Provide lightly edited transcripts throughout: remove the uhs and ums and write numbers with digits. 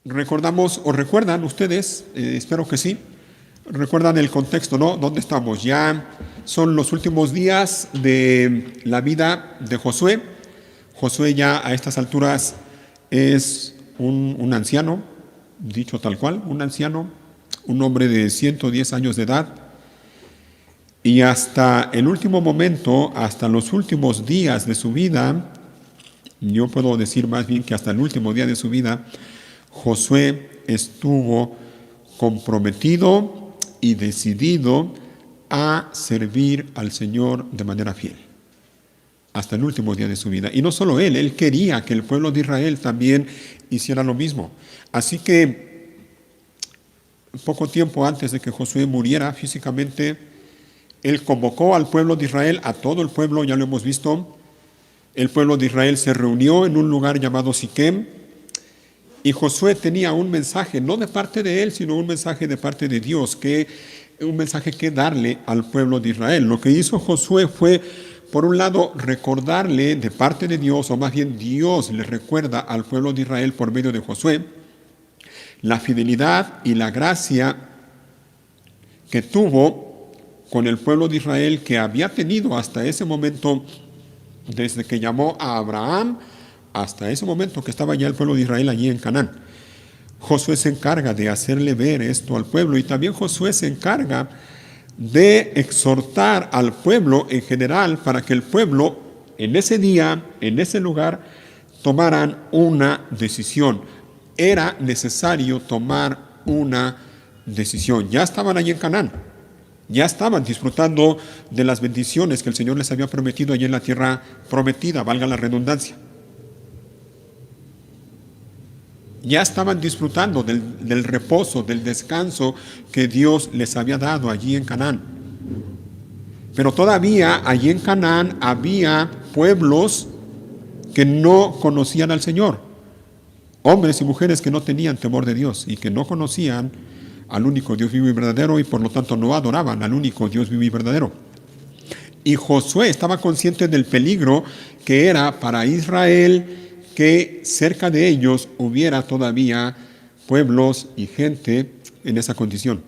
Recordamos o recuerdan ustedes, espero que sí, recuerdan el contexto, ¿no? ¿Dónde estamos? Ya son los últimos días de la vida de Josué. Josué ya a estas alturas es un anciano, dicho tal cual, un anciano, un hombre de 110 años de edad. Y hasta el último momento, hasta los últimos días de su vida, yo puedo decir más bien que hasta el último día de su vida, Josué estuvo comprometido y decidido a servir al Señor de manera fiel, hasta el último día de su vida. Y no solo él quería que el pueblo de Israel también hiciera lo mismo. Así que poco tiempo antes de que Josué muriera físicamente, él convocó al pueblo de Israel, a todo el pueblo, ya lo hemos visto. El pueblo de Israel se reunió en un lugar llamado Siquem, y Josué tenía un mensaje, no de parte de él, sino un mensaje de parte de Dios, un mensaje que darle al pueblo de Israel. Lo que hizo Josué fue, por un lado, recordarle de parte de Dios, o más bien Dios le recuerda al pueblo de Israel por medio de Josué, la fidelidad y la gracia que tuvo con el pueblo de Israel, que había tenido hasta ese momento, desde que llamó a Abraham, hasta ese momento que estaba ya el pueblo de Israel allí en Canaán. Josué se encarga de hacerle ver esto al pueblo, y también Josué se encarga de exhortar al pueblo en general para que el pueblo en ese día, en ese lugar, tomaran una decisión. Era necesario tomar una decisión. Ya estaban allí en Canaán, ya estaban disfrutando de las bendiciones que el Señor les había prometido allí en la tierra prometida, valga la redundancia. Ya estaban disfrutando del reposo, del descanso que Dios les había dado allí en Canaán. Pero todavía allí en Canaán había pueblos que no conocían al Señor. Hombres y mujeres que no tenían temor de Dios y que no conocían al único Dios vivo y verdadero, y por lo tanto no adoraban al único Dios vivo y verdadero. Y Josué estaba consciente del peligro que era para Israel que cerca de ellos hubiera todavía pueblos y gente en esa condición.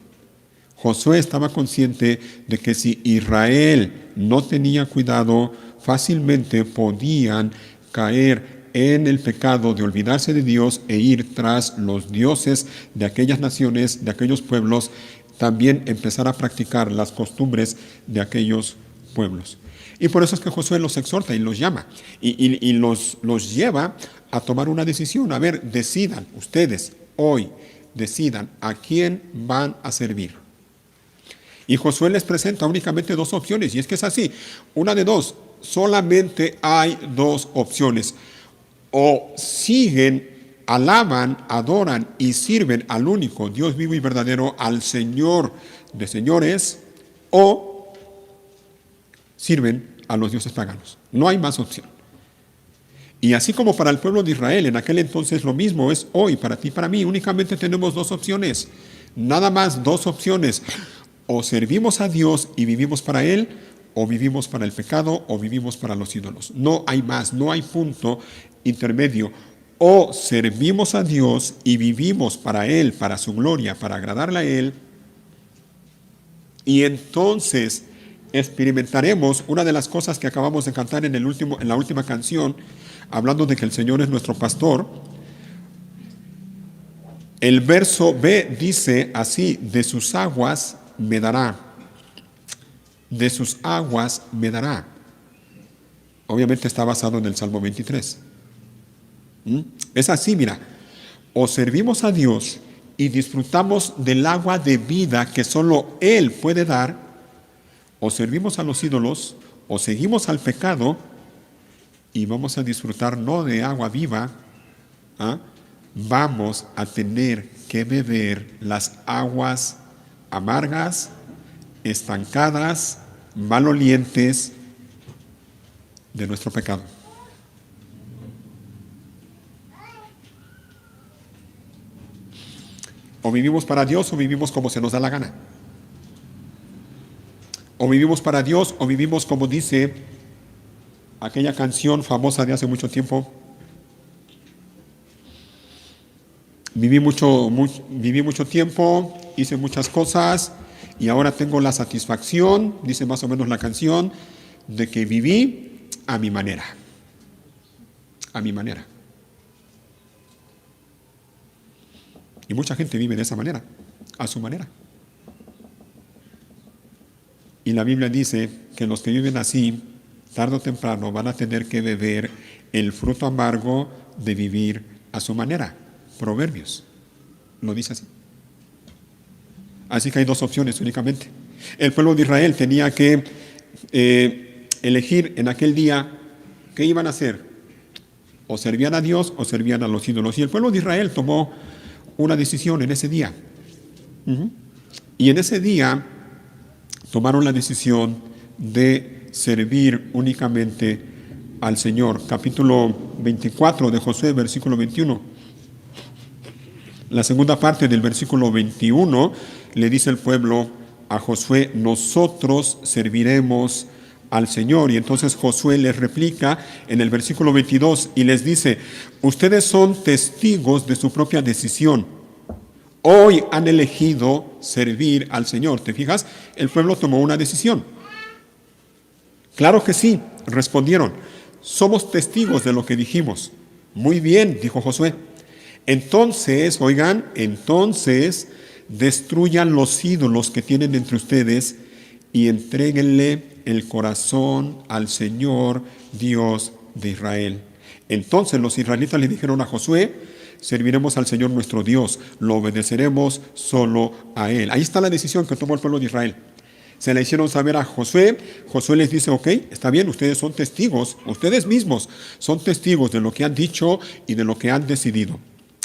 Josué estaba consciente de que si Israel no tenía cuidado, fácilmente podían caer en el pecado de olvidarse de Dios e ir tras los dioses de aquellas naciones, de aquellos pueblos, también empezar a practicar las costumbres de aquellos pueblos. Y por eso es que Josué los exhorta y los llama y los lleva a tomar una decisión. A ver, decidan ustedes hoy, decidan a quién van a servir. Y Josué les presenta únicamente dos opciones, y es que es así, una de dos, solamente hay dos opciones. O siguen, alaban, adoran y sirven al único Dios vivo y verdadero, al Señor de señores, o sirven a los dioses paganos. No hay más opción. Y así como para el pueblo de Israel en aquel entonces, lo mismo es hoy para ti y para mí. Únicamente tenemos dos opciones, nada más dos opciones. O servimos a Dios y vivimos para Él, o vivimos para el pecado, o vivimos para los ídolos. No hay más, no hay punto intermedio. O servimos a Dios y vivimos para Él, para su gloria, para agradarle a Él, y entonces experimentaremos una de las cosas que acabamos de cantar en la última canción, hablando de que el Señor es nuestro pastor. El verso B dice así: de sus aguas me dará, de sus aguas me dará. Obviamente está basado en el Salmo 23. Es así, mira, o servimos a Dios y disfrutamos del agua de vida que solo Él puede dar, o servimos a los ídolos, o seguimos al pecado y vamos a disfrutar no de agua viva, vamos a tener que beber las aguas amargas, estancadas, malolientes de nuestro pecado. O vivimos para Dios o vivimos como se nos da la gana. O vivimos para Dios o vivimos como dice aquella canción famosa de hace mucho tiempo: viví mucho tiempo, hice muchas cosas y ahora tengo la satisfacción, dice más o menos la canción, de que viví a mi manera. A mi manera. Y mucha gente vive de esa manera, a su manera. Y la Biblia dice que los que viven así, tarde o temprano, van a tener que beber el fruto amargo de vivir a su manera. Proverbios lo dice así. Así que hay dos opciones únicamente. El pueblo de Israel tenía que elegir en aquel día qué iban a hacer. O servían a Dios o servían a los ídolos. Y el pueblo de Israel tomó una decisión en ese día. Y en ese día tomaron la decisión de servir únicamente al Señor. Capítulo 24 de Josué, versículo 21. La segunda parte del versículo 21 le dice el pueblo a Josué: nosotros serviremos al Señor. Y entonces Josué les replica en el versículo 22 y les dice: ustedes son testigos de su propia decisión. Hoy han elegido servir al Señor. ¿Te fijas? El pueblo tomó una decisión. Claro que sí, respondieron. Somos testigos de lo que dijimos. Muy bien, dijo Josué. Entonces, oigan, destruyan los ídolos que tienen entre ustedes y entréguenle el corazón al Señor, Dios de Israel. Entonces los israelitas le dijeron a Josué: serviremos al Señor nuestro Dios, lo obedeceremos solo a Él. Ahí está la decisión que tomó el pueblo de Israel. Se la hicieron saber a Josué. Josué les dice: ok, está bien, ustedes son testigos, ustedes mismos son testigos de lo que han dicho y de lo que han decidido.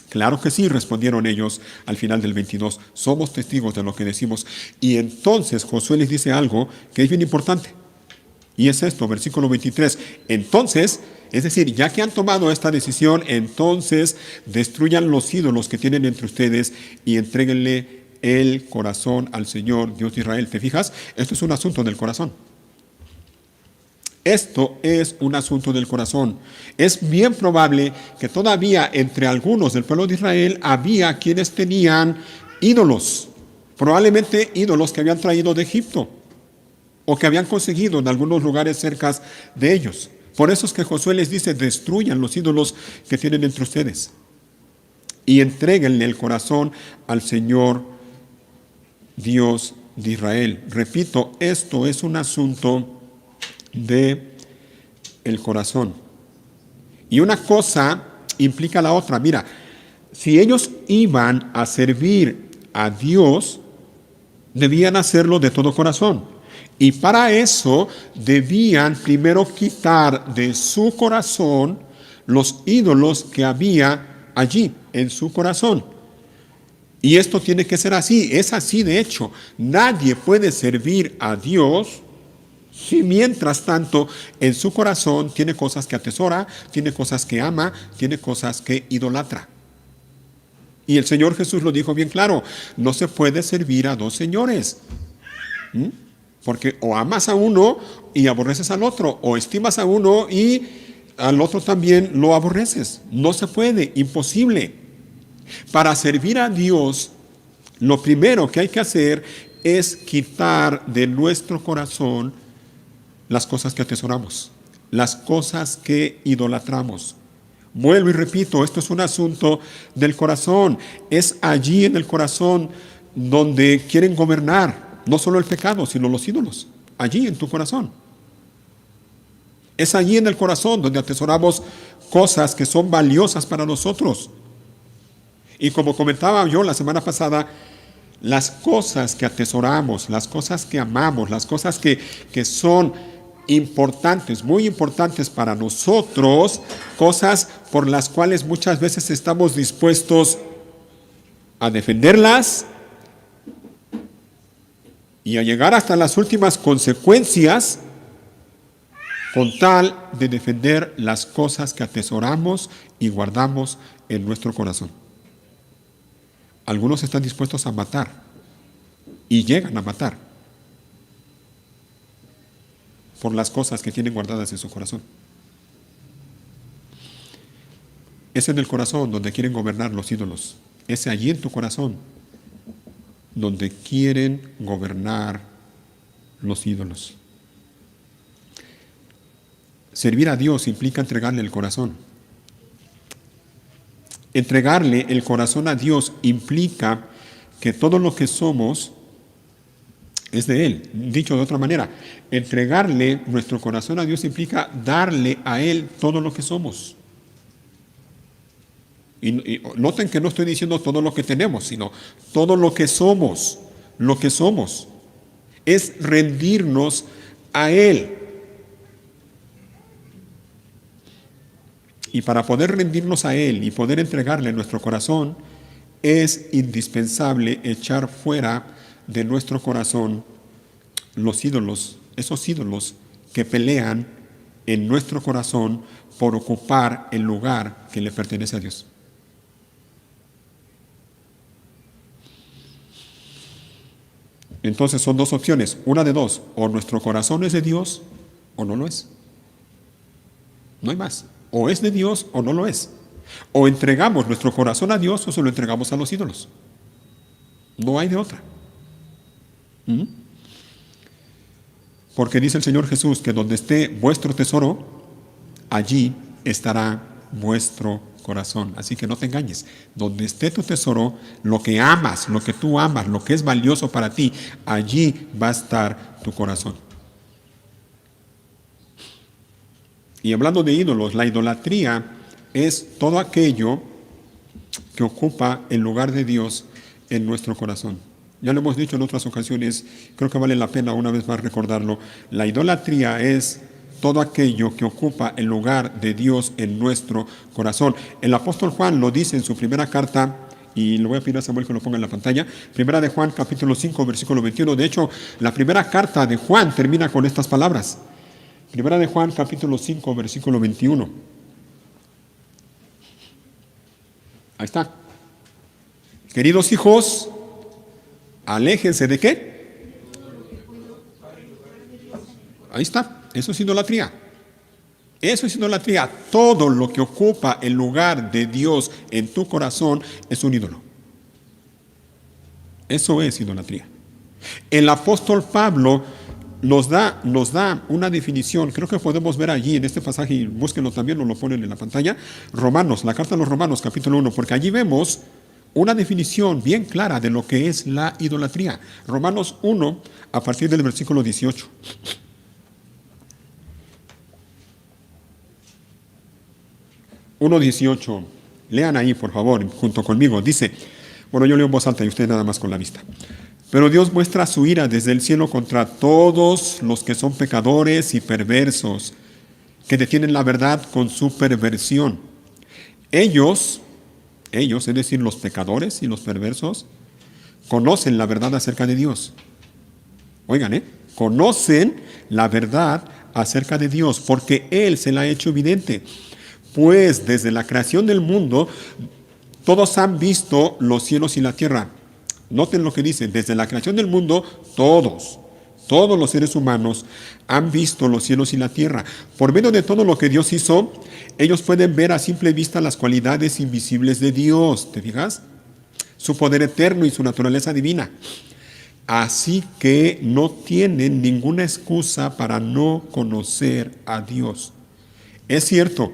Claro que sí, respondieron ellos al final del 22. Somos testigos de lo que decimos. Y entonces Josué les dice algo que es bien importante. Y es esto, versículo 23. Entonces, es decir, ya que han tomado esta decisión, entonces destruyan los ídolos que tienen entre ustedes y entréguenle el corazón al Señor, Dios de Israel. ¿Te fijas? Esto es un asunto del corazón. Esto es un asunto del corazón. Es bien probable que todavía entre algunos del pueblo de Israel había quienes tenían ídolos, probablemente ídolos que habían traído de Egipto o que habían conseguido en algunos lugares cerca de ellos. Por eso es que Josué les dice: destruyan los ídolos que tienen entre ustedes y entréguenle el corazón al Señor, Dios de Israel. Repito, esto es un asunto de el corazón. Y una cosa implica la otra. Mira, si ellos iban a servir a Dios, debían hacerlo de todo corazón. Y para eso debían primero quitar de su corazón los ídolos que había allí en su corazón. Y esto tiene que ser así. Es así de hecho. Nadie puede servir a Dios si mientras tanto en su corazón tiene cosas que atesora, tiene cosas que ama, tiene cosas que idolatra. Y el Señor Jesús lo dijo bien claro: no se puede servir a dos señores. Porque o amas a uno y aborreces al otro, o estimas a uno y al otro también lo aborreces. No se puede, imposible. Para servir a Dios, lo primero que hay que hacer es quitar de nuestro corazón las cosas que atesoramos, las cosas que idolatramos. Vuelvo y repito, esto es un asunto del corazón. Es allí en el corazón donde quieren gobernar, no solo el pecado, sino los ídolos. Allí en tu corazón. Es allí en el corazón donde atesoramos cosas que son valiosas para nosotros. Y como comentaba yo la semana pasada, las cosas que atesoramos, las cosas que amamos, las cosas que son importantes, muy importantes para nosotros, cosas por las cuales muchas veces estamos dispuestos a defenderlas y a llegar hasta las últimas consecuencias con tal de defender las cosas que atesoramos y guardamos en nuestro corazón. Algunos están dispuestos a matar y llegan a matar por las cosas que tienen guardadas en su corazón. Es en el corazón donde quieren gobernar los ídolos. es allí en tu corazón donde quieren gobernar los ídolos. Servir a Dios implica entregarle el corazón. Entregarle el corazón a Dios implica que todo lo que somos es de Él. Dicho de otra manera, entregarle nuestro corazón a Dios implica darle a Él todo lo que somos. Y noten que no estoy diciendo todo lo que tenemos, sino todo lo que somos. Lo que somos es rendirnos a Él. Y para poder rendirnos a Él y poder entregarle nuestro corazón, es indispensable echar fuera de nuestro corazón los ídolos, esos ídolos que pelean en nuestro corazón por ocupar el lugar que le pertenece a Dios. Entonces son dos opciones, una de dos: o nuestro corazón es de Dios o no lo es. No hay más. O es de Dios o no lo es. O entregamos nuestro corazón a Dios o se lo entregamos a los ídolos. No hay de otra. Porque dice el Señor Jesús que donde esté vuestro tesoro, allí estará vuestro corazón. Así que no te engañes. Donde esté tu tesoro, lo que amas, lo que tú amas, lo que es valioso para ti, allí va a estar tu corazón. Y hablando de ídolos, la idolatría es todo aquello que ocupa el lugar de Dios en nuestro corazón. Ya lo hemos dicho en otras ocasiones, creo que vale la pena una vez más recordarlo. La idolatría es todo aquello que ocupa el lugar de Dios en nuestro corazón. El apóstol Juan lo dice en su primera carta, y le voy a pedir a Samuel que lo ponga en la pantalla, primera de Juan, capítulo 5, versículo 21. De hecho, la primera carta de Juan termina con estas palabras. Primera de Juan, capítulo 5, versículo 21. Ahí está. Queridos hijos, aléjense de ¿qué? Ahí está. Eso es idolatría. Eso es idolatría. Todo lo que ocupa el lugar de Dios en tu corazón es un ídolo. Eso es idolatría. El apóstol Pablo nos da una definición, creo que podemos ver allí en este pasaje, y búsquenlo también, nos lo ponen en la pantalla, Romanos, la carta a los Romanos, capítulo 1, porque allí vemos una definición bien clara de lo que es la idolatría. Romanos 1, a partir del versículo 18. (1:18) Lean ahí, por favor, junto conmigo. Dice, bueno, yo leo en voz alta y ustedes nada más con la vista. Pero Dios muestra su ira desde el cielo contra todos los que son pecadores y perversos, que detienen la verdad con su perversión. Ellos, es decir, los pecadores y los perversos, conocen la verdad acerca de Dios. Oigan, conocen la verdad acerca de Dios, porque Él se la ha hecho evidente. Pues desde la creación del mundo, todos han visto los cielos y la tierra. Noten lo que dice, desde la creación del mundo, todos los seres humanos han visto los cielos y la tierra. Por medio de todo lo que Dios hizo, ellos pueden ver a simple vista las cualidades invisibles de Dios. ¿Te fijas? Su poder eterno y su naturaleza divina. Así que no tienen ninguna excusa para no conocer a Dios. Es cierto.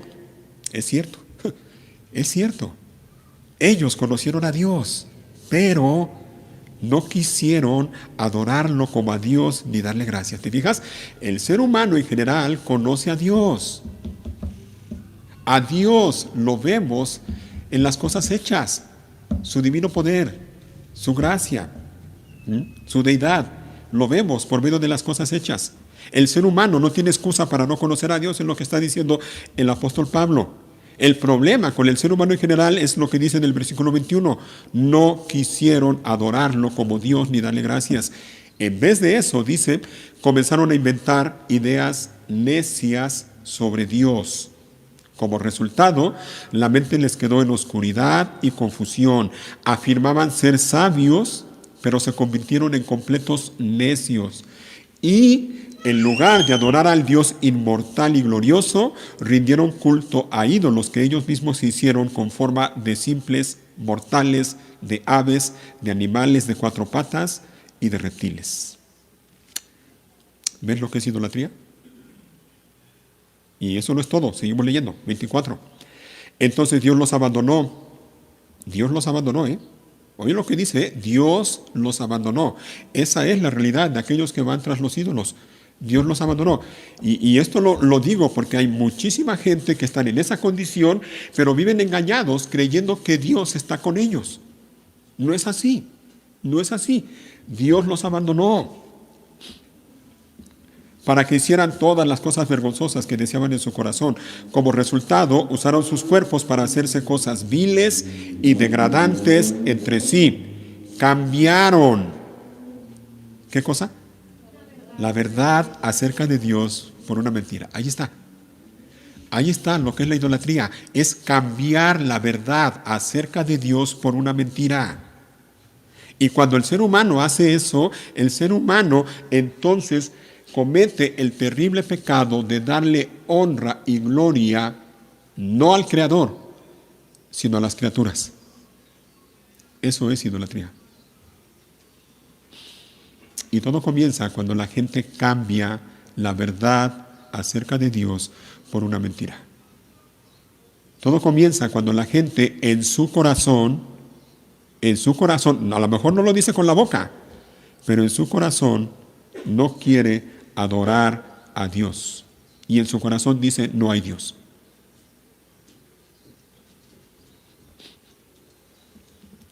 Ellos conocieron a Dios, pero no quisieron adorarlo como a Dios ni darle gracias. ¿Te fijas? El ser humano en general conoce a Dios. A Dios lo vemos en las cosas hechas, su divino poder, su gracia, su deidad. Lo vemos por medio de las cosas hechas. El ser humano no tiene excusa para no conocer a Dios, en lo que está diciendo el apóstol Pablo. El problema con el ser humano en general es lo que dice en el versículo 21. No quisieron adorarlo como Dios ni darle gracias. En vez de eso, dice, comenzaron a inventar ideas necias sobre Dios. Como resultado, la mente les quedó en oscuridad y confusión. Afirmaban ser sabios, pero se convirtieron en completos necios. Y en lugar de adorar al Dios inmortal y glorioso, rindieron culto a ídolos que ellos mismos hicieron con forma de simples mortales, de aves, de animales de cuatro patas y de reptiles. ¿Ves lo que es idolatría? Y eso no es todo, seguimos leyendo, 24. Entonces Dios los abandonó. Dios los abandonó, ¿eh? Oye lo que dice, Dios los abandonó. Esa es la realidad de aquellos que van tras los ídolos. Dios los abandonó. Y esto lo digo porque hay muchísima gente que están en esa condición, pero viven engañados creyendo que Dios está con ellos. No es así, no es así. Dios los abandonó para que hicieran todas las cosas vergonzosas que deseaban en su corazón. Como resultado, usaron sus cuerpos para hacerse cosas viles y degradantes entre sí. Cambiaron. ¿Qué cosa? La verdad acerca de Dios por una mentira. Ahí está. Ahí está lo que es la idolatría. Es cambiar la verdad acerca de Dios por una mentira. Y cuando el ser humano hace eso, el ser humano entonces comete el terrible pecado de darle honra y gloria no al Creador, sino a las criaturas. Eso es idolatría. Y todo comienza cuando la gente cambia la verdad acerca de Dios por una mentira. Todo comienza cuando la gente en su corazón, a lo mejor no lo dice con la boca, pero en su corazón no quiere adorar a Dios. Y en su corazón dice, no hay Dios.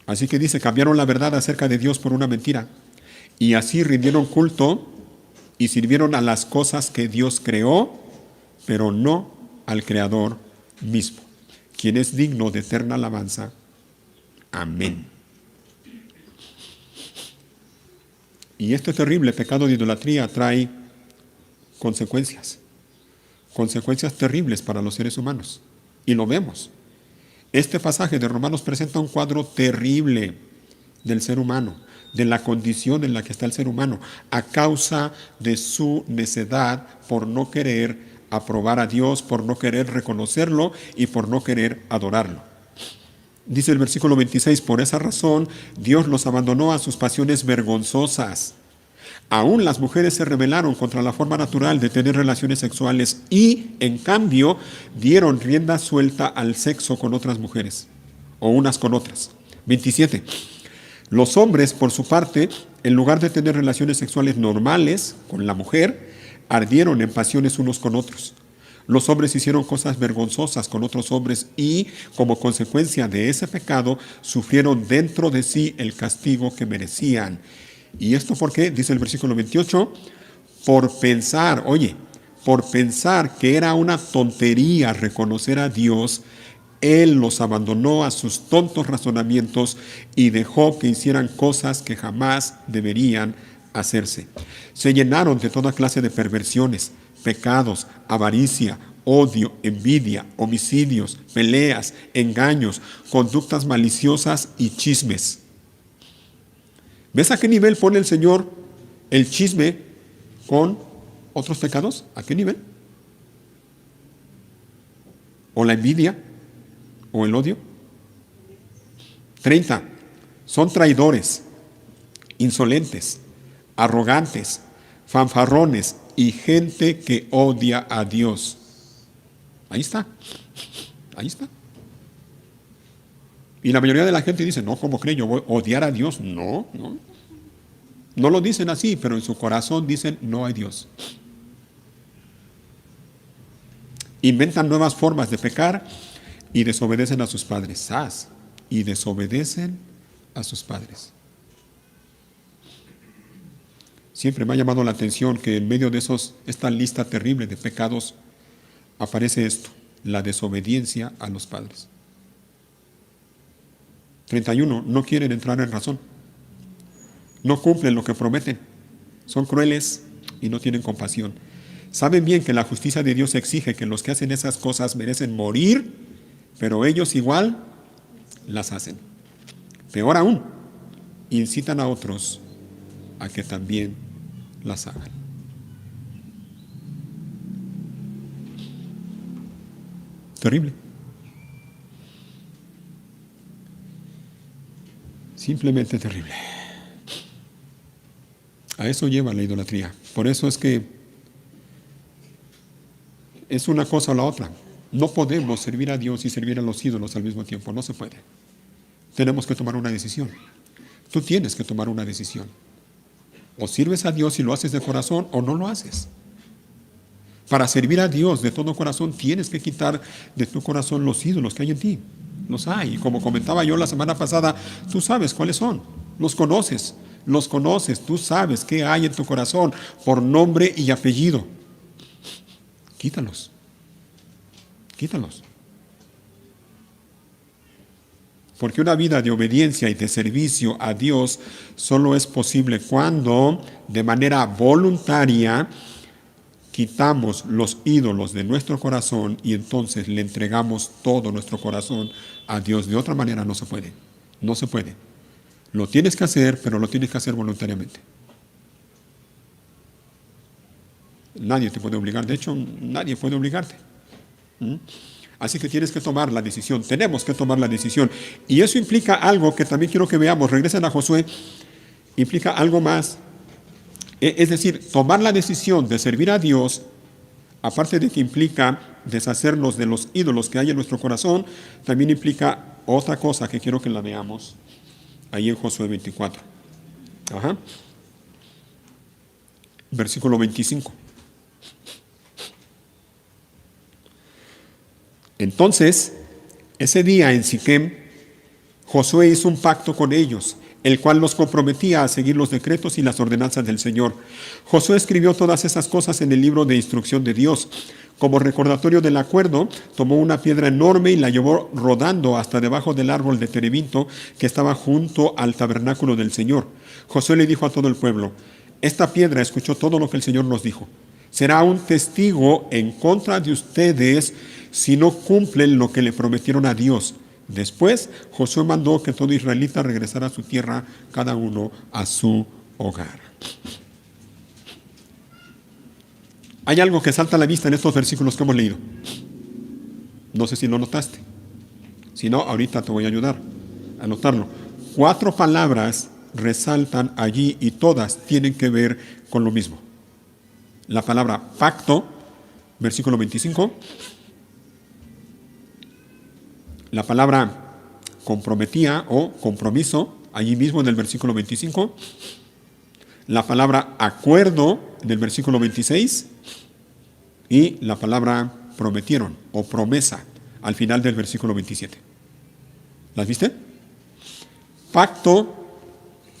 Así que dice, cambiaron la verdad acerca de Dios por una mentira. Y así rindieron culto y sirvieron a las cosas que Dios creó, pero no al Creador mismo, quien es digno de eterna alabanza. Amén. Y este terrible pecado de idolatría trae consecuencias terribles para los seres humanos. Y lo vemos. Este pasaje de Romanos presenta un cuadro terrible del ser humano, de la condición en la que está el ser humano, a causa de su necedad por no querer aprobar a Dios, por no querer reconocerlo y por no querer adorarlo. Dice el versículo 26, por esa razón Dios los abandonó a sus pasiones vergonzosas. Aún las mujeres se rebelaron contra la forma natural de tener relaciones sexuales y, en cambio, dieron rienda suelta al sexo con otras mujeres, o unas con otras. 27. Los hombres, por su parte, en lugar de tener relaciones sexuales normales con la mujer, ardieron en pasiones unos con otros. Los hombres hicieron cosas vergonzosas con otros hombres y, como consecuencia de ese pecado, sufrieron dentro de sí el castigo que merecían. ¿Y esto por qué? Dice el versículo 28, por pensar que era una tontería reconocer a Dios, Él los abandonó a sus tontos razonamientos y dejó que hicieran cosas que jamás deberían hacerse. Se llenaron de toda clase de perversiones, pecados, avaricia, odio, envidia, homicidios, peleas, engaños, conductas maliciosas y chismes. ¿Ves a qué nivel pone el Señor el chisme con otros pecados? ¿A qué nivel? ¿O la envidia? ¿O el odio? 30. Son traidores, insolentes, arrogantes, fanfarrones y gente que odia a Dios. Ahí está. Ahí está. Y la mayoría de la gente dice, no, ¿cómo cree? Yo voy a odiar a Dios. No, no. No lo dicen así, pero en su corazón dicen, no hay Dios. Inventan nuevas formas de pecar y desobedecen a sus padres. ¡Sas! Y desobedecen a sus padres. Siempre me ha llamado la atención que en medio de esta lista terrible de pecados aparece esto, la desobediencia a los padres. 31. No quieren entrar en razón. No cumplen lo que prometen. Son crueles y no tienen compasión. Saben bien que la justicia de Dios exige que los que hacen esas cosas merecen morir, pero ellos igual las hacen. Peor aún, incitan a otros a que también las hagan. Terrible. Simplemente terrible. A eso lleva la idolatría. Por eso es que es una cosa o la otra. No podemos servir a Dios y servir a los ídolos al mismo tiempo. No se puede. Tenemos que tomar una decisión. Tú tienes que tomar una decisión. O sirves a Dios y lo haces de corazón o no lo haces. Para servir a Dios de todo corazón tienes que quitar de tu corazón los ídolos que hay en ti. Los hay. Y como comentaba yo la semana pasada, tú sabes cuáles son. Los conoces. Tú sabes qué hay en tu corazón por nombre y apellido. Quítalos. Quítalos. Porque una vida de obediencia y de servicio a Dios solo es posible cuando, de manera voluntaria, quitamos los ídolos de nuestro corazón y entonces le entregamos todo nuestro corazón a Dios. De otra manera no se puede. No se puede. Lo tienes que hacer, pero lo tienes que hacer voluntariamente. Nadie te puede obligar. De hecho, nadie puede obligarte. Así que tienes que tomar la decisión. Tenemos que tomar la decisión. Y eso implica algo que también quiero que veamos. Regresen a Josué. Implica algo más. Es decir, tomar la decisión de servir a Dios, aparte de que implica deshacernos de los ídolos que hay en nuestro corazón, también implica otra cosa que quiero que la veamos ahí en Josué 24. Versículo 25. Entonces, ese día en Siquem, Josué hizo un pacto con ellos, el cual los comprometía a seguir los decretos y las ordenanzas del Señor. Josué escribió todas esas cosas en el libro de instrucción de Dios. Como recordatorio del acuerdo, tomó una piedra enorme y la llevó rodando hasta debajo del árbol de terebinto que estaba junto al tabernáculo del Señor. Josué le dijo a todo el pueblo: esta piedra escuchó todo lo que el Señor nos dijo. Será un testigo en contra de ustedes si no cumplen lo que le prometieron a Dios. Después, Josué mandó que todo israelita regresara a su tierra, cada uno a su hogar. Hay algo que salta a la vista en estos versículos que hemos leído. No sé si lo notaste. Si no, ahorita te voy a ayudar a notarlo. 4 palabras resaltan allí y todas tienen que ver con lo mismo. La palabra pacto, versículo 25. La palabra comprometía o compromiso, allí mismo en el versículo 25. La palabra acuerdo, del versículo 26. Y la palabra prometieron o promesa, al final del versículo 27. ¿Las viste? Pacto,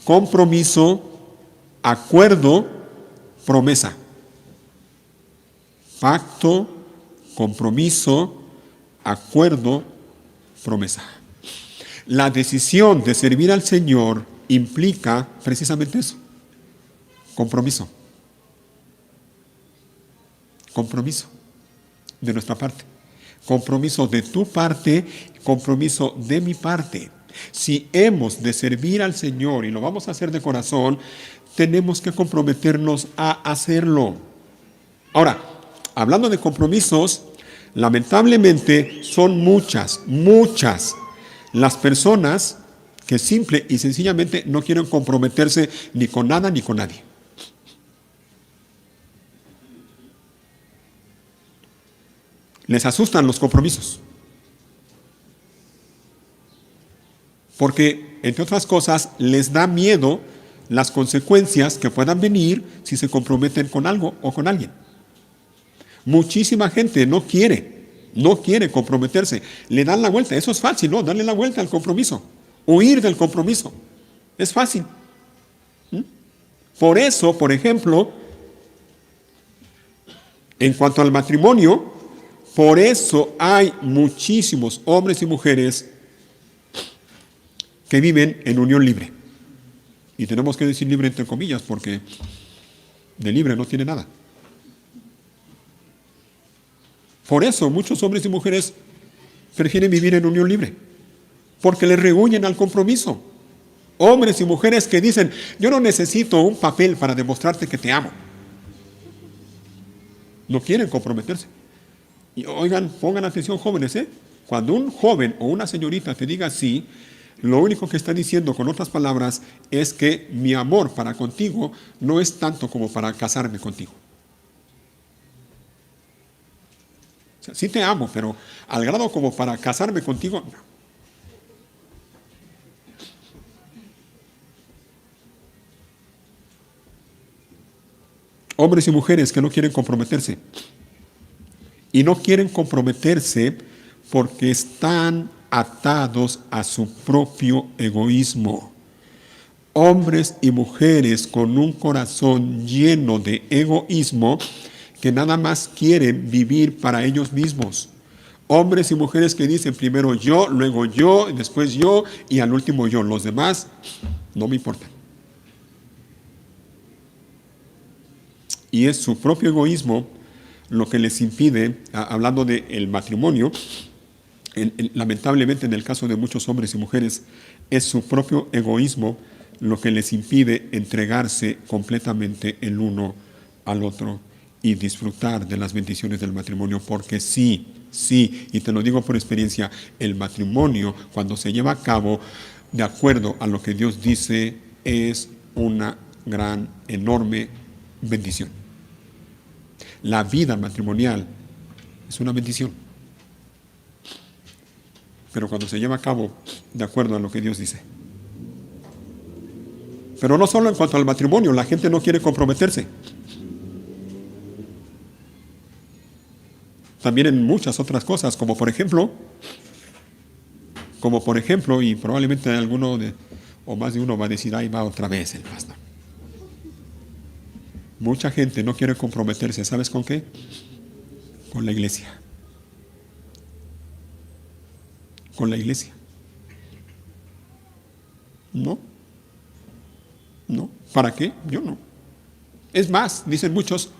compromiso, acuerdo, promesa. Pacto, compromiso, acuerdo, promesa. La decisión de servir al Señor implica precisamente eso. Compromiso. Compromiso de nuestra parte. Compromiso de tu parte, compromiso de mi parte. Si hemos de servir al Señor y lo vamos a hacer de corazón, tenemos que comprometernos a hacerlo. Ahora, hablando de compromisos, lamentablemente son muchas las personas que simple y sencillamente no quieren comprometerse ni con nada ni con nadie. Les asustan los compromisos. Porque, entre otras cosas, les da miedo las consecuencias que puedan venir si se comprometen con algo o con alguien. Muchísima gente no quiere comprometerse. Le dan la vuelta. Eso es fácil, ¿no? Darle la vuelta al compromiso. Huir del compromiso. Es fácil. Por eso, por ejemplo, en cuanto al matrimonio, por eso hay muchísimos hombres y mujeres que viven en unión libre. Y tenemos que decir libre entre comillas, porque de libre no tiene nada. Por eso muchos hombres y mujeres prefieren vivir en unión libre, porque le rehuyen al compromiso. Hombres y mujeres que dicen: yo no necesito un papel para demostrarte que te amo. No quieren comprometerse. Y oigan, pongan atención, jóvenes, Cuando un joven o una señorita te diga así, Lo único que está diciendo, con otras palabras, es que mi amor para contigo no es tanto como para casarme contigo. O sea, sí te amo, pero al grado como para casarme contigo, no. Hombres y mujeres que no quieren comprometerse. Y no quieren comprometerse porque están atados a su propio egoísmo. Hombres y mujeres con un corazón lleno de egoísmo que nada más quieren vivir para ellos mismos. Hombres y mujeres que dicen primero yo, luego yo, después yo y al último yo. Los demás no me importan. Y es su propio egoísmo lo que les impide, hablando del matrimonio, lamentablemente en el caso de muchos hombres y mujeres, es su propio egoísmo lo que les impide entregarse completamente el uno al otro y disfrutar de las bendiciones del matrimonio, porque sí, y te lo digo por experiencia, el matrimonio cuando se lleva a cabo de acuerdo a lo que Dios dice es una gran, enorme bendición. La vida matrimonial es una bendición, pero cuando se lleva a cabo de acuerdo a lo que Dios dice. Pero no solo en cuanto al matrimonio, la gente no quiere comprometerse. También en muchas otras cosas, como por ejemplo, y probablemente alguno o más de uno va a decir, ahí va otra vez el pastor. Mucha gente no quiere comprometerse, ¿sabes con qué? Con la iglesia. Con la iglesia. No. ¿Para qué? Yo no. Es más, dicen muchos,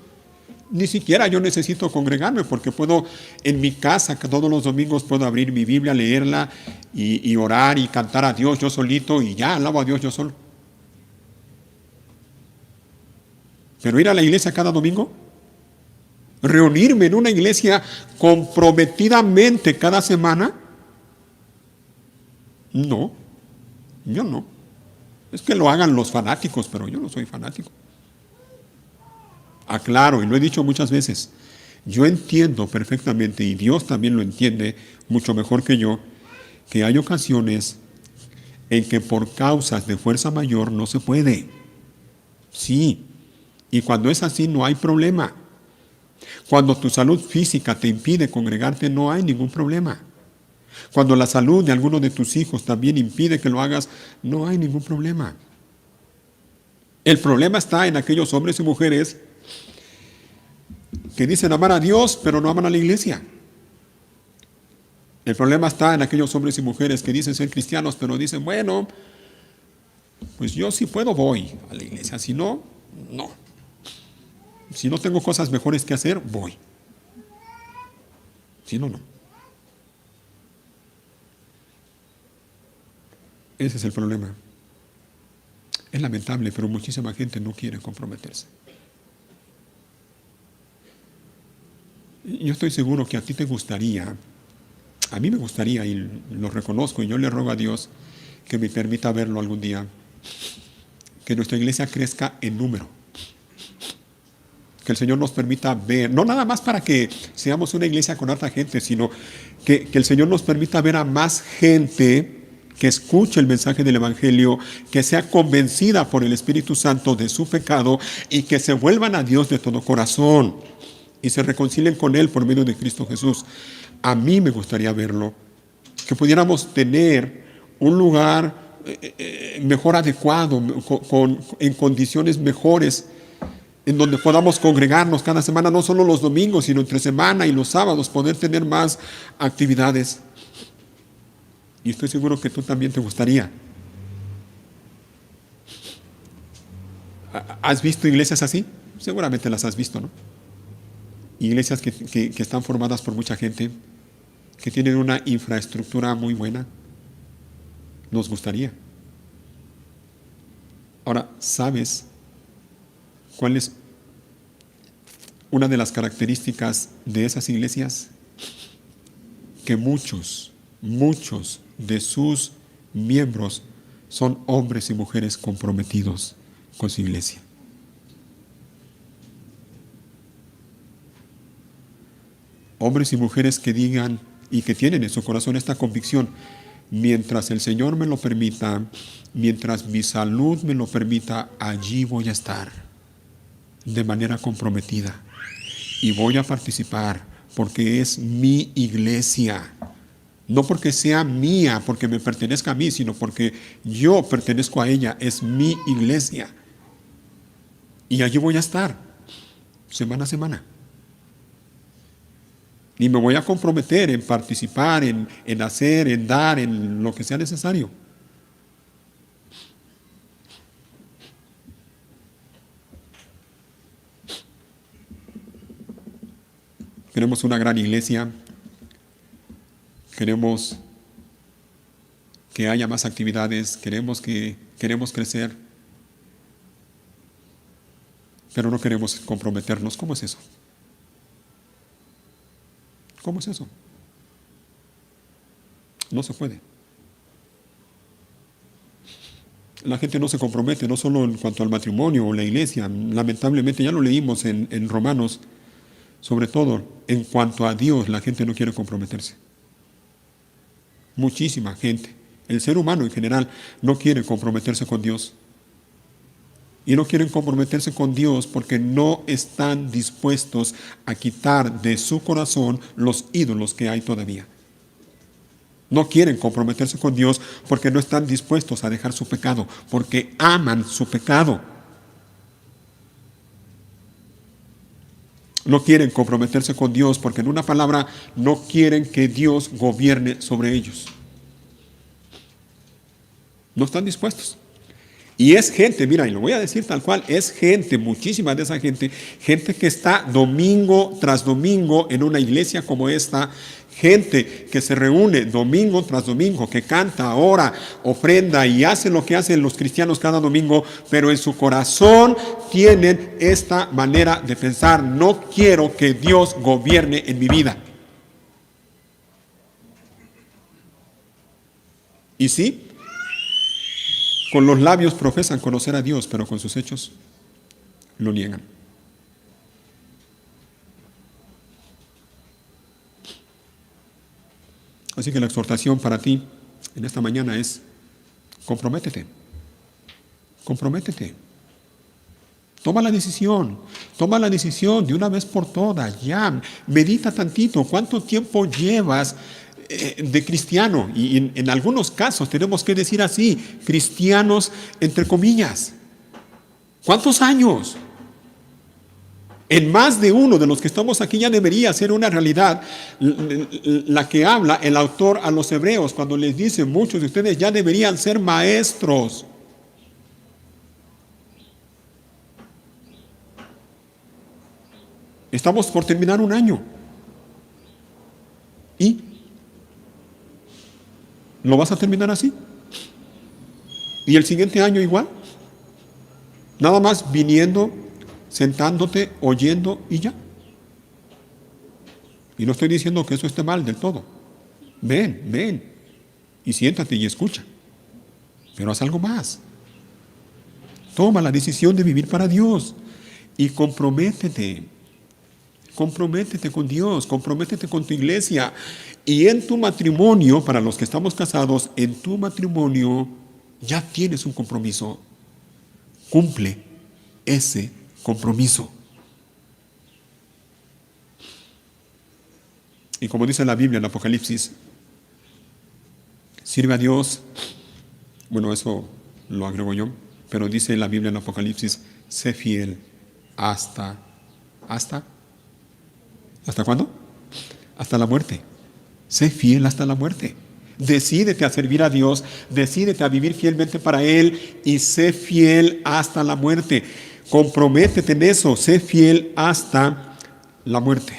ni siquiera yo necesito congregarme porque puedo en mi casa, que todos los domingos puedo abrir mi Biblia, leerla y orar y cantar a Dios yo solito y ya alabo a Dios yo solo. Pero ir a la iglesia cada domingo, reunirme en una iglesia comprometidamente cada semana, no, yo no. Es que lo hagan los fanáticos, pero yo no soy fanático. Aclaro, y lo he dicho muchas veces, yo entiendo perfectamente, y Dios también lo entiende mucho mejor que yo, que hay ocasiones en que por causas de fuerza mayor no se puede. Sí, y cuando es así no hay problema. Cuando tu salud física te impide congregarte no hay ningún problema. Cuando la salud de alguno de tus hijos también impide que lo hagas, no hay ningún problema. El problema está en aquellos hombres y mujeres que dicen amar a Dios, pero no aman a la iglesia. El problema está en aquellos hombres y mujeres que dicen ser cristianos, pero dicen, bueno, pues yo si puedo voy a la iglesia, si no, no. Si no tengo cosas mejores que hacer, voy. Si no, no. Ese es el problema. Es lamentable, pero muchísima gente no quiere comprometerse. Yo estoy seguro que a ti te gustaría, a mí me gustaría, y lo reconozco, y yo le ruego a Dios que me permita verlo algún día, que nuestra iglesia crezca en número. Que el Señor nos permita ver, no nada más para que seamos una iglesia con harta gente, sino que el Señor nos permita ver a más gente que escuche el mensaje del Evangelio, que sea convencida por el Espíritu Santo de su pecado y que se vuelvan a Dios de todo corazón y se reconcilien con Él por medio de Cristo Jesús. A mí me gustaría verlo, que pudiéramos tener un lugar mejor adecuado, en condiciones mejores, en donde podamos congregarnos cada semana, no solo los domingos, sino entre semana y los sábados, poder tener más actividades. Y estoy seguro que tú también te gustaría. ¿Has visto iglesias así? Seguramente las has visto, ¿no? Iglesias que están formadas por mucha gente, que tienen una infraestructura muy buena. Nos gustaría. Ahora, ¿sabes cuál es una de las características de esas iglesias? Que muchos de sus miembros son hombres y mujeres comprometidos con su iglesia. Hombres y mujeres que digan y que tienen en su corazón esta convicción: mientras el Señor me lo permita, mientras mi salud me lo permita, allí voy a estar de manera comprometida y voy a participar porque es mi iglesia. No porque sea mía, porque me pertenezca a mí, sino porque yo pertenezco a ella, es mi iglesia. Y allí voy a estar, semana a semana. Y me voy a comprometer en participar, en hacer, en dar, en lo que sea necesario. Queremos una gran iglesia. Queremos que haya más actividades. Queremos crecer. Pero no queremos comprometernos. ¿Cómo es eso? ¿Cómo es eso? No se puede. La gente no se compromete, no solo en cuanto al matrimonio o la iglesia. Lamentablemente, ya lo leímos en Romanos, sobre todo en cuanto a Dios, la gente no quiere comprometerse. Muchísima gente, el ser humano en general, no quiere comprometerse con Dios. Y no quieren comprometerse con Dios porque no están dispuestos a quitar de su corazón los ídolos que hay todavía. No quieren comprometerse con Dios porque no están dispuestos a dejar su pecado, porque aman su pecado. No quieren comprometerse con Dios porque, en una palabra, no quieren que Dios gobierne sobre ellos. No están dispuestos. Y es gente, mira, y lo voy a decir tal cual, es gente, muchísima de esa gente, gente que está domingo tras domingo en una iglesia como esta, gente que se reúne domingo tras domingo, que canta, ora, ofrenda y hace lo que hacen los cristianos cada domingo, pero en su corazón tienen esta manera de pensar: no quiero que Dios gobierne en mi vida. Y sí, con los labios profesan conocer a Dios, pero con sus hechos lo niegan. Así que la exhortación para ti en esta mañana es: comprométete. Comprométete. Toma la decisión de una vez por todas, ya. Medita tantito, ¿cuánto tiempo llevas de cristiano? Y en algunos casos tenemos que decir así, cristianos entre comillas. ¿Cuántos años? En más de uno de los que estamos aquí ya debería ser una realidad la que habla el autor a los hebreos cuando les dice: muchos de ustedes ya deberían ser maestros. Estamos por terminar un año. ¿Y lo vas a terminar así? ¿Y el siguiente año igual? Nada más viniendo, sentándote, oyendo y ya. Y no estoy diciendo que eso esté mal del todo. Ven y siéntate y escucha. Pero haz algo más. Toma la decisión de vivir para Dios y comprométete. Comprométete con Dios, comprométete con tu iglesia. Y en tu matrimonio, para los que estamos casados, en tu matrimonio ya tienes un compromiso. Cumple ese compromiso. Y como dice la Biblia en Apocalipsis, sirve a Dios. Bueno, eso lo agrego yo, pero dice la Biblia en Apocalipsis: sé fiel ¿hasta cuándo? Hasta la muerte. Sé fiel hasta la muerte. Decídete a servir a Dios, decídete a vivir fielmente para Él y sé fiel hasta la muerte. Comprométete en eso, sé fiel hasta la muerte.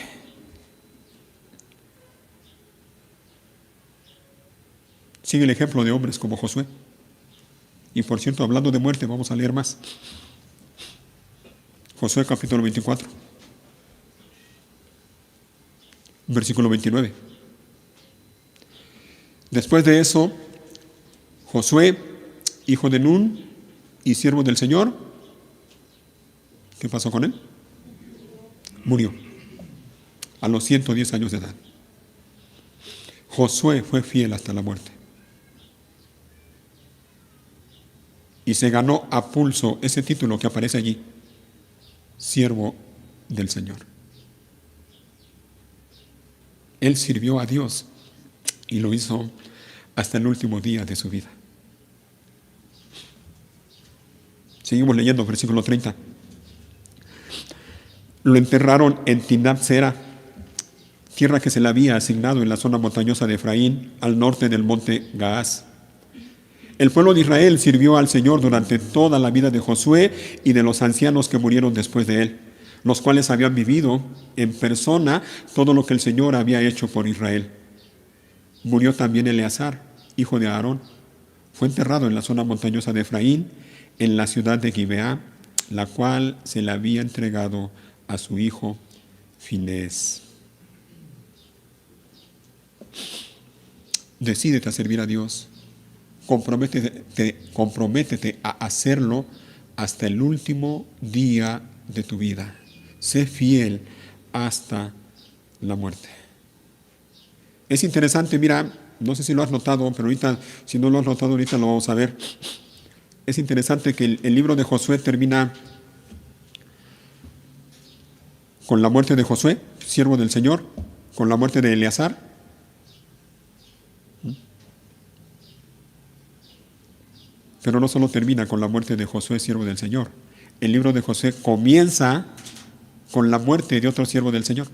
Sigue el ejemplo de hombres como Josué. Y por cierto, hablando de muerte, vamos a leer más. Josué capítulo 24, versículo 29. Después de eso, Josué, hijo de Nun y siervo del Señor, ¿qué pasó con él? Murió a los 110 años de edad. Josué fue fiel hasta la muerte. Y se ganó a pulso ese título que aparece allí, siervo del Señor. Él sirvió a Dios y lo hizo hasta el último día de su vida. Seguimos leyendo, versículo 30. Lo enterraron en Timnat-Sera, tierra que se le había asignado en la zona montañosa de Efraín, al norte del monte Gaás. El pueblo de Israel sirvió al Señor durante toda la vida de Josué y de los ancianos que murieron después de él, los cuales habían vivido en persona todo lo que el Señor había hecho por Israel. Murió también Eleazar, hijo de Aarón. Fue enterrado en la zona montañosa de Efraín, en la ciudad de Gibeá, la cual se le había entregado a su hijo Finés. Decídete a servir a Dios. Comprométete a hacerlo hasta el último día de tu vida. Sé fiel hasta la muerte. Es interesante, mira, no sé si lo has notado, pero ahorita, si no lo has notado, ahorita lo vamos a ver. Es interesante que el libro de Josué termina con la muerte de Josué, siervo del Señor, con la muerte de Eleazar. Pero no solo termina con la muerte de Josué, siervo del Señor. El libro de Josué comienza con la muerte de otro siervo del Señor.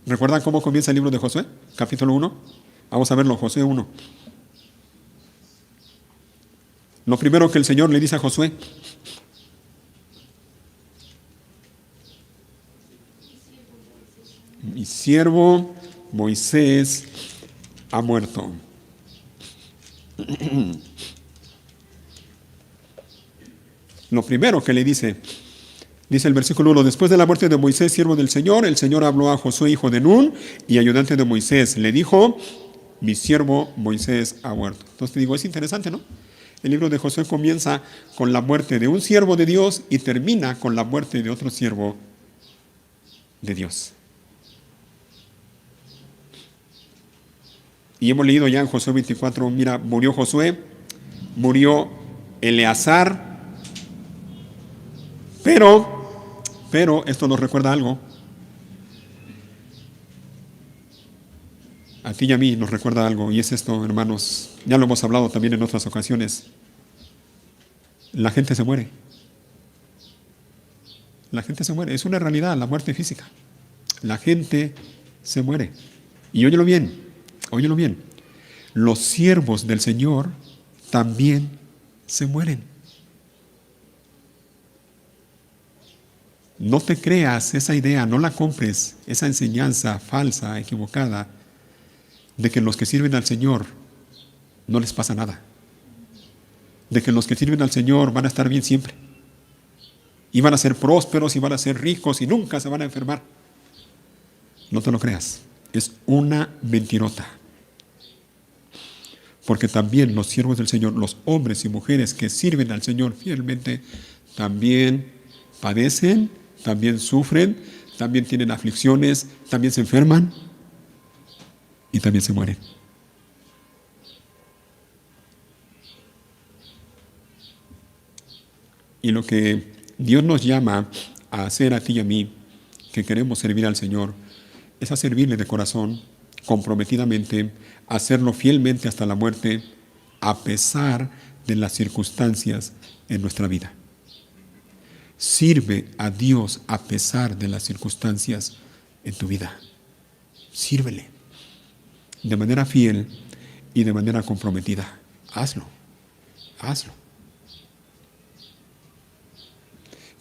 ¿Recuerdan cómo comienza el libro de Josué? Capítulo 1. Vamos a verlo, Josué 1. Lo primero que el Señor le dice a Josué: mi siervo Moisés ha muerto. Lo primero que le dice el versículo 1, después de la muerte de Moisés, siervo del Señor, el Señor habló a Josué, hijo de Nun, y ayudante de Moisés. Le dijo: mi siervo Moisés ha muerto. Entonces te digo, es interesante, ¿no? El libro de Josué comienza con la muerte de un siervo de Dios y termina con la muerte de otro siervo de Dios. Y hemos leído ya en Josué 24, mira, murió Josué, murió Eleazar, pero esto nos recuerda algo. A ti y a mí nos recuerda algo, y es esto, hermanos. Ya lo hemos hablado también en otras ocasiones. La gente se muere. La gente se muere. Es una realidad, la muerte física. La gente se muere. Y óyelo bien, óyelo bien. Los siervos del Señor también se mueren. No te creas esa idea, no la compres, esa enseñanza falsa, equivocada, de que los que sirven al Señor no les pasa nada. De que los que sirven al Señor van a estar bien siempre. Y van a ser prósperos y van a ser ricos y nunca se van a enfermar. No te lo creas, es una mentirota. Porque también los siervos del Señor, los hombres y mujeres que sirven al Señor fielmente, también padecen, también sufren, también tienen aflicciones, también se enferman y también se mueren. Y lo que Dios nos llama a hacer a ti y a mí, que queremos servir al Señor, es a servirle de corazón, comprometidamente, hacerlo fielmente hasta la muerte, a pesar de las circunstancias en nuestra vida. Sirve a Dios a pesar de las circunstancias en tu vida. Sírvele de manera fiel y de manera comprometida. Hazlo, hazlo.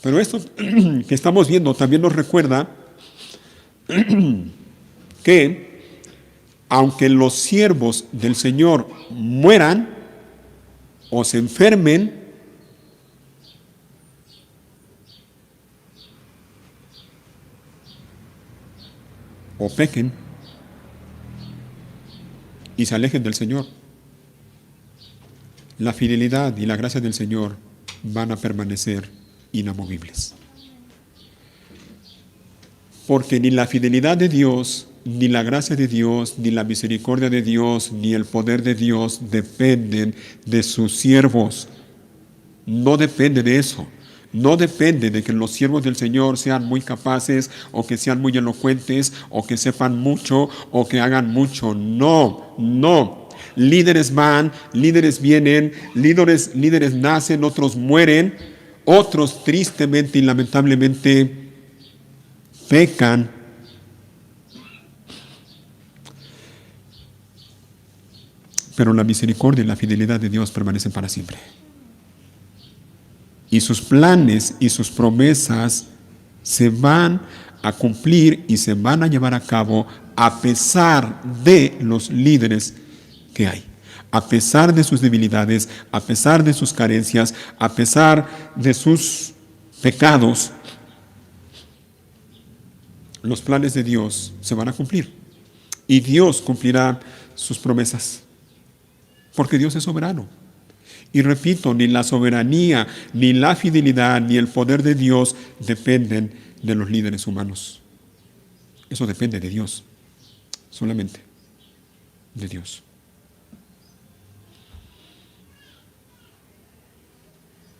Pero esto que estamos viendo también nos recuerda que aunque los siervos del Señor mueran o se enfermen, o pequen y se alejen del Señor, la fidelidad y la gracia del Señor van a permanecer inamovibles. Porque ni la fidelidad de Dios, ni la gracia de Dios, ni la misericordia de Dios, ni el poder de Dios dependen de sus siervos. No depende de eso. No depende de que los siervos del Señor sean muy capaces, o que sean muy elocuentes, o que sepan mucho, o que hagan mucho. No, no. Líderes van, líderes vienen, líderes nacen, otros mueren, otros tristemente y lamentablemente pecan. Pero la misericordia y la fidelidad de Dios permanecen para siempre. Y sus planes y sus promesas se van a cumplir y se van a llevar a cabo a pesar de los líderes que hay. A pesar de sus debilidades, a pesar de sus carencias, a pesar de sus pecados, los planes de Dios se van a cumplir. Y Dios cumplirá sus promesas. Porque Dios es soberano. Y repito, ni la soberanía, ni la fidelidad, ni el poder de Dios dependen de los líderes humanos. Eso depende de Dios. Solamente de Dios.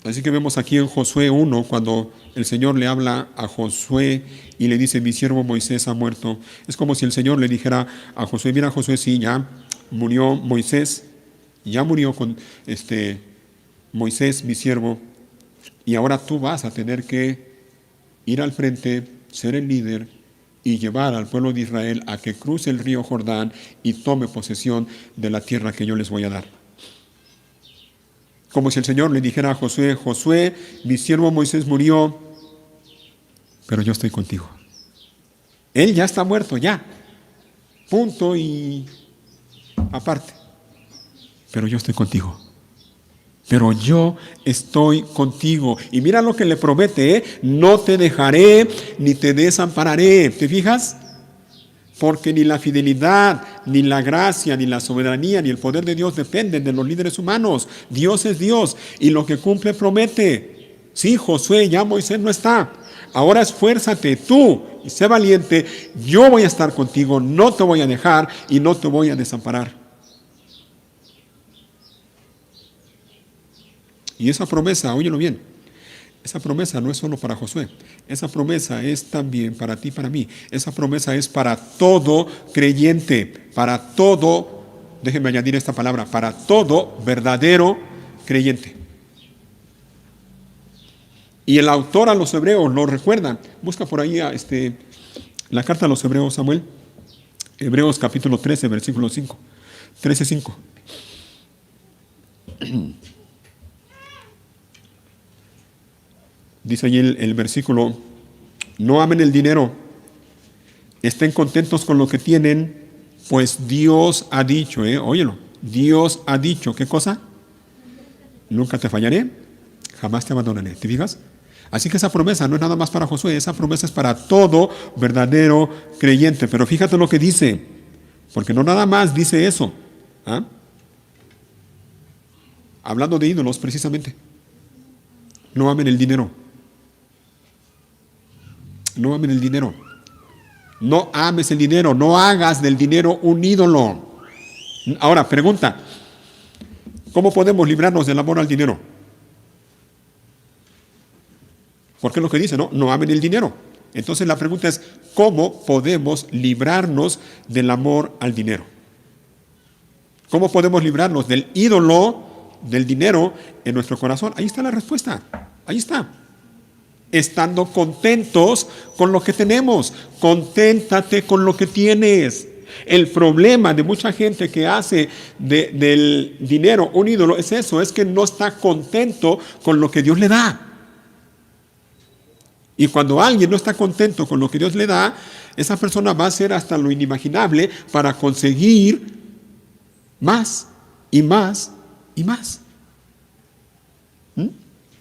Así que vemos aquí en Josué 1, cuando el Señor le habla a Josué y le dice: mi siervo Moisés ha muerto. Es como si el Señor le dijera a Josué: mira, Josué, sí, ya murió Moisés, ya murió con Moisés, mi siervo, y ahora tú vas a tener que ir al frente, ser el líder y llevar al pueblo de Israel a que cruce el río Jordán y tome posesión de la tierra que yo les voy a dar. Como si el Señor le dijera a Josué: Josué, mi siervo Moisés murió, pero yo estoy contigo. Él ya está muerto, ya. Punto y aparte. Pero yo estoy contigo. Pero yo estoy contigo. Y mira lo que le promete, no te dejaré ni te desampararé. ¿Te fijas? Porque ni la fidelidad, ni la gracia, ni la soberanía, ni el poder de Dios dependen de los líderes humanos. Dios es Dios y lo que cumple promete. Sí, Josué, ya Moisés no está. Ahora esfuérzate tú y sé valiente. Yo voy a estar contigo, no te voy a dejar y no te voy a desamparar. Y esa promesa, óyelo bien, esa promesa no es solo para Josué, esa promesa es también para ti y para mí. Esa promesa es para todo creyente, para todo, déjenme añadir esta palabra, para todo verdadero creyente. Y el autor a los hebreos lo recuerda. Busca por ahí la carta a los hebreos, Samuel. Hebreos capítulo 13, versículo 5. 13:5. Dice allí el versículo: no amen el dinero, estén contentos con lo que tienen, pues Dios ha dicho, óyelo, Dios ha dicho, ¿qué cosa? Nunca te fallaré, jamás te abandonaré. ¿Te fijas? Así que esa promesa no es nada más para Josué, esa promesa es para todo verdadero creyente. Pero fíjate lo que dice, porque no nada más dice eso, hablando de ídolos precisamente. No amen el dinero. No amen el dinero. No ames el dinero. No hagas del dinero un ídolo. Ahora, pregunta: ¿cómo podemos librarnos del amor al dinero? Porque es lo que dice, ¿no? No amen el dinero. Entonces la pregunta es: ¿cómo podemos librarnos del amor al dinero? ¿Cómo podemos librarnos del ídolo del dinero en nuestro corazón? Ahí está la respuesta. Ahí está. Estando contentos con lo que tenemos. Conténtate con lo que tienes. El problema de mucha gente que hace del dinero un ídolo es eso, es que no está contento con lo que Dios le da. Y cuando alguien no está contento con lo que Dios le da, esa persona va a hacer hasta lo inimaginable para conseguir más y más y más.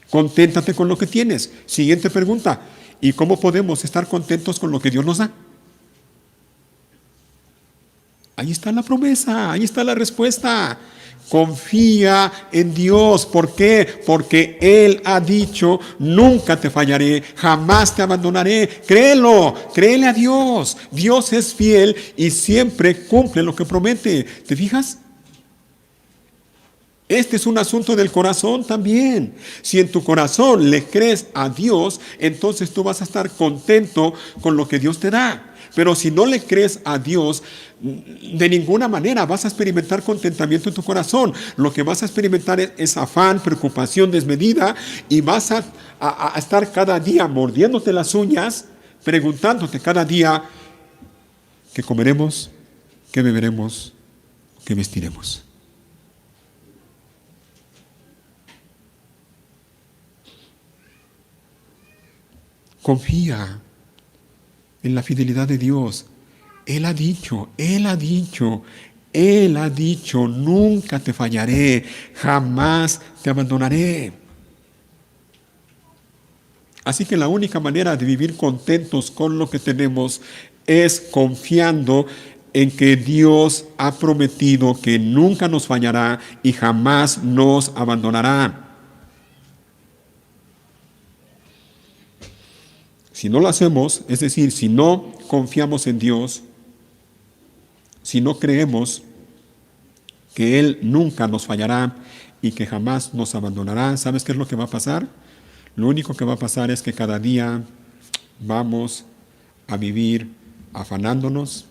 Conténtate con lo que tienes. Siguiente pregunta: ¿y cómo podemos estar contentos con lo que Dios nos da? Ahí está la promesa, ahí está la respuesta. Confía en Dios. ¿Por qué? Porque Él ha dicho, nunca te fallaré, jamás te abandonaré. Créelo, créele a Dios. Dios es fiel y siempre cumple lo que promete. ¿Te fijas? Este es un asunto del corazón también. Si en tu corazón le crees a Dios, entonces tú vas a estar contento con lo que Dios te da. Pero si no le crees a Dios, de ninguna manera vas a experimentar contentamiento en tu corazón. Lo que vas a experimentar es afán, preocupación desmedida, y vas a estar cada día mordiéndote las uñas, preguntándote cada día qué comeremos, qué beberemos, qué vestiremos. Confía en la fidelidad de Dios. Él ha dicho, nunca te fallaré, jamás te abandonaré. Así que la única manera de vivir contentos con lo que tenemos es confiando en que Dios ha prometido que nunca nos fallará y jamás nos abandonará. Si no lo hacemos, es decir, si no confiamos en Dios, si no creemos que Él nunca nos fallará y que jamás nos abandonará, ¿sabes qué es lo que va a pasar? Lo único que va a pasar es que cada día vamos a vivir afanándonos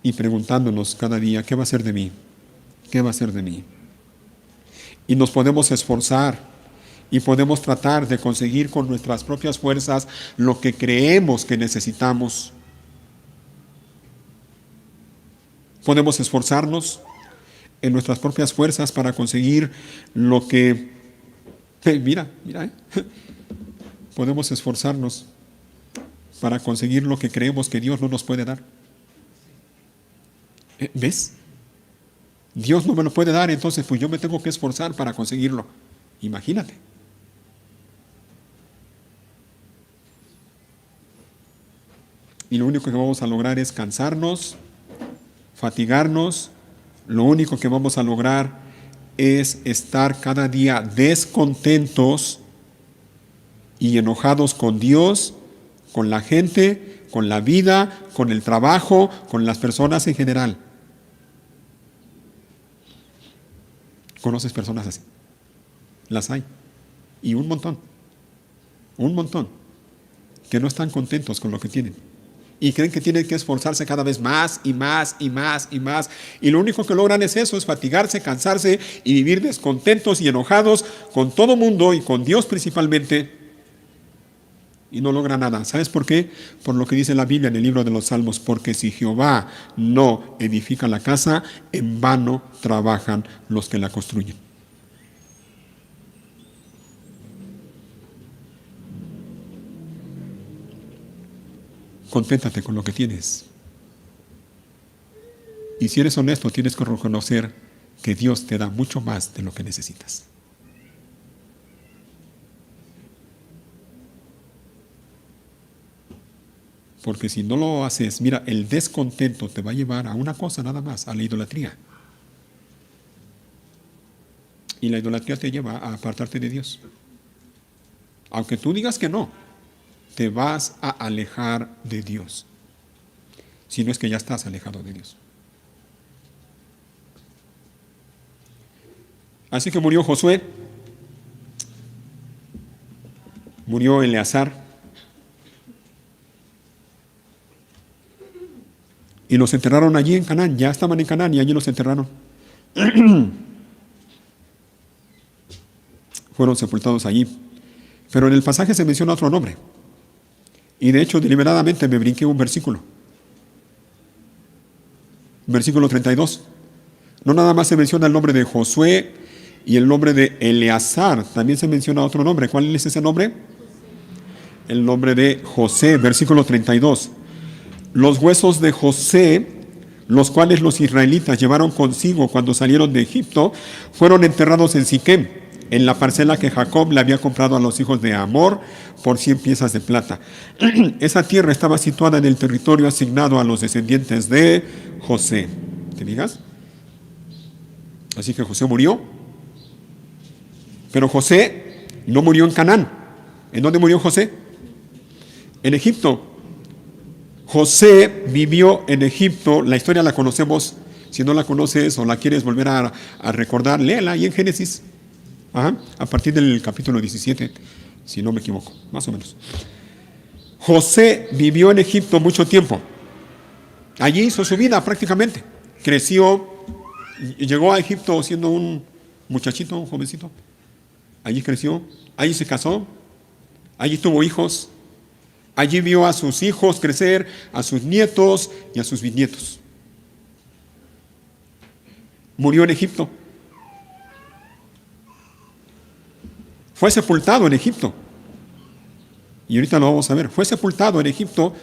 y preguntándonos cada día, ¿qué va a ser de mí? ¿Qué va a ser de mí? Y nos podemos esforzar y podemos tratar de conseguir con nuestras propias fuerzas lo que creemos que necesitamos. Podemos esforzarnos en nuestras propias fuerzas para conseguir lo que... Mira. Podemos esforzarnos para conseguir lo que creemos que Dios no nos puede dar. ¿Ves? Dios no me lo puede dar, entonces pues yo me tengo que esforzar para conseguirlo. Imagínate. Y lo único que vamos a lograr es cansarnos, fatigarnos. Lo único que vamos a lograr es estar cada día descontentos y enojados con Dios, con la gente, con la vida, con el trabajo, con las personas en general. ¿Conoces personas así? Las hay. Y un montón, que no están contentos con lo que tienen. Y creen que tienen que esforzarse cada vez más y más y más y más. Y lo único que logran es eso, es fatigarse, cansarse y vivir descontentos y enojados con todo mundo y con Dios principalmente. Y no logran nada. ¿Sabes por qué? Por lo que dice la Biblia en el libro de los Salmos. Porque si Jehová no edifica la casa, en vano trabajan los que la construyen. Conténtate con lo que tienes. Y si eres honesto, tienes que reconocer que Dios te da mucho más de lo que necesitas. Porque si no lo haces, mira, el descontento te va a llevar a una cosa nada más, a la idolatría. Y la idolatría te lleva a apartarte de Dios. Aunque tú digas que no, te vas a alejar de Dios. Si no es que ya estás alejado de Dios. Así que murió Josué, murió Eleazar, y los enterraron allí en Canaán. Ya estaban en Canaán y allí los enterraron. Fueron sepultados allí. Pero en el pasaje se menciona otro nombre. Y de hecho, deliberadamente me brinqué un versículo. Versículo 32. No nada más se menciona el nombre de Josué y el nombre de Eleazar. También se menciona otro nombre. ¿Cuál es ese nombre? El nombre de José. Versículo 32. Los huesos de José, los cuales los israelitas llevaron consigo cuando salieron de Egipto, fueron enterrados en Siquem, en la parcela que Jacob le había comprado a los hijos de Amor por 100 piezas de plata. Esa tierra estaba situada en el territorio asignado a los descendientes de José. ¿Te fijas? Así que José murió. Pero José no murió en Canaán. ¿En dónde murió José? En Egipto. José vivió en Egipto. La historia la conocemos. Si no la conoces o la quieres volver a recordar, léela ahí en Génesis. A partir del capítulo 17, si no me equivoco, más o menos. José vivió en Egipto mucho tiempo. Allí hizo su vida prácticamente. Creció y llegó a Egipto siendo un muchachito, un jovencito. Allí creció, allí se casó, allí tuvo hijos. Allí vio a sus hijos crecer, a sus nietos y a sus bisnietos. Murió en Egipto. Fue sepultado en Egipto. Y ahorita lo vamos a ver. Fue sepultado en Egipto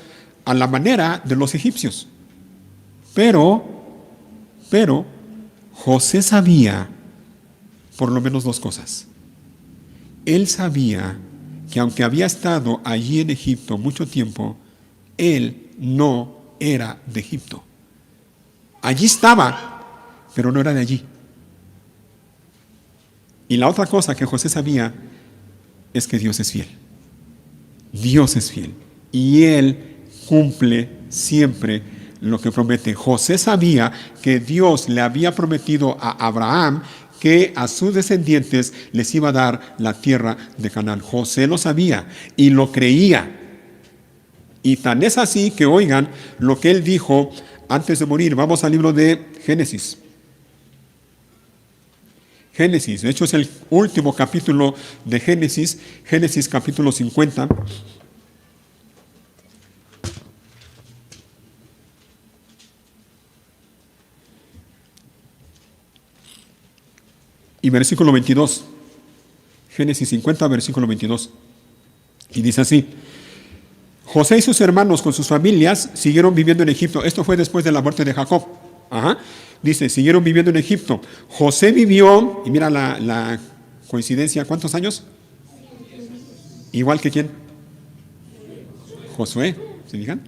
a la manera de los egipcios. Pero, José sabía por lo menos dos cosas. Él sabía que aunque había estado allí en Egipto mucho tiempo, él no era de Egipto. Allí estaba, pero no era de allí. Y la otra cosa que José sabía es que Dios es fiel. Dios es fiel. Y Él cumple siempre lo que promete. José sabía que Dios le había prometido a Abraham que a sus descendientes les iba a dar la tierra de Canaán. José lo sabía y lo creía. Y tan es así que oigan lo que él dijo antes de morir. Vamos al libro de Génesis. Génesis, de hecho es el último capítulo de Génesis, Génesis capítulo 50. Y versículo 22. Génesis 50, versículo 22. Y dice así: José y sus hermanos con sus familias siguieron viviendo en Egipto. Esto fue después de la muerte de Jacob. Dice, siguieron viviendo en Egipto. José vivió, y mira la coincidencia, ¿cuántos años? Igual que quién? Josué, ¿se fijan?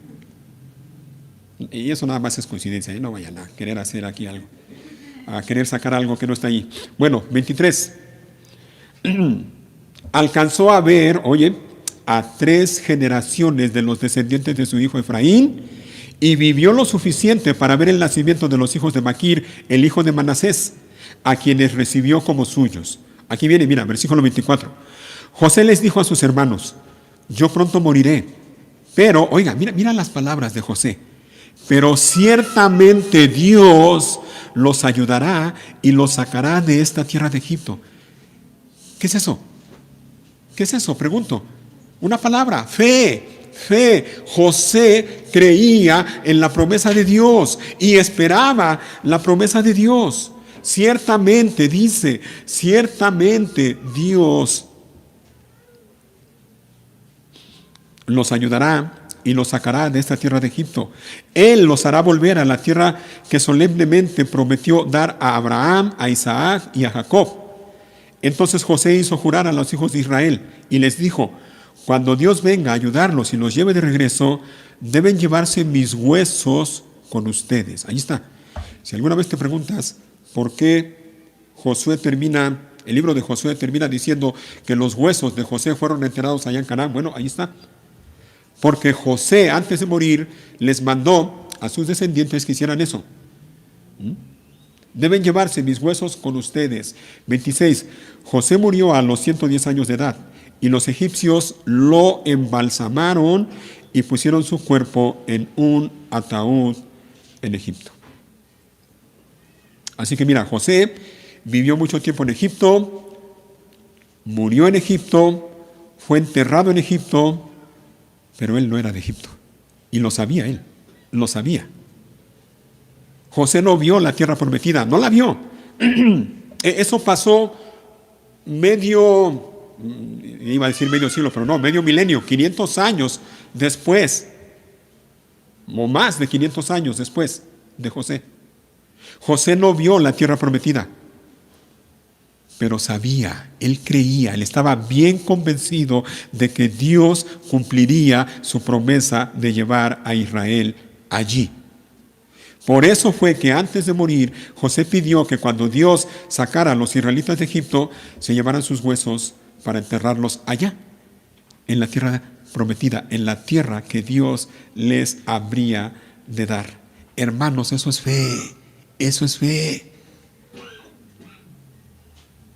Y eso nada más es coincidencia, no vayan a querer hacer aquí algo, a querer sacar algo que no está ahí. Bueno, 23. Alcanzó a ver, a 3 generaciones de los descendientes de su hijo Efraín, y vivió lo suficiente para ver el nacimiento de los hijos de Maquir, el hijo de Manasés, a quienes recibió como suyos. Aquí viene, mira, versículo 24. José les dijo a sus hermanos: yo pronto moriré, pero, mira las palabras de José: pero ciertamente Dios los ayudará y los sacará de esta tierra de Egipto. ¿Qué es eso? ¿Qué es eso? Pregunto. Una palabra: fe. Fe. José creía en la promesa de Dios y esperaba la promesa de Dios. Ciertamente, dice, ciertamente Dios los ayudará y los sacará de esta tierra de Egipto. Él los hará volver a la tierra que solemnemente prometió dar a Abraham, a Isaac y a Jacob. Entonces José hizo jurar a los hijos de Israel y les dijo: cuando Dios venga a ayudarlos y los lleve de regreso, deben llevarse mis huesos con ustedes. Ahí está. Si alguna vez te preguntas por qué el libro de Josué termina diciendo que los huesos de José fueron enterrados allá en Canaán, bueno, ahí está. Porque José, antes de morir, les mandó a sus descendientes que hicieran eso. Deben llevarse mis huesos con ustedes. 26. José murió a los 110 años de edad. Y los egipcios lo embalsamaron y pusieron su cuerpo en un ataúd en Egipto. Así que mira, José vivió mucho tiempo en Egipto, murió en Egipto, fue enterrado en Egipto, pero él no era de Egipto. Y lo sabía él, lo sabía. José no vio la tierra prometida, no la vio. Eso pasó iba a decir medio siglo, pero no, medio milenio, 500 años después, o más de 500 años después de José. José no vio la tierra prometida, pero sabía, él creía, él estaba bien convencido de que Dios cumpliría su promesa de llevar a Israel allí. Por eso fue que antes de morir, José pidió que cuando Dios sacara a los israelitas de Egipto, se llevaran sus huesos para enterrarlos allá, en la tierra prometida, en la tierra que Dios les habría de dar. Hermanos, eso es fe, eso es fe.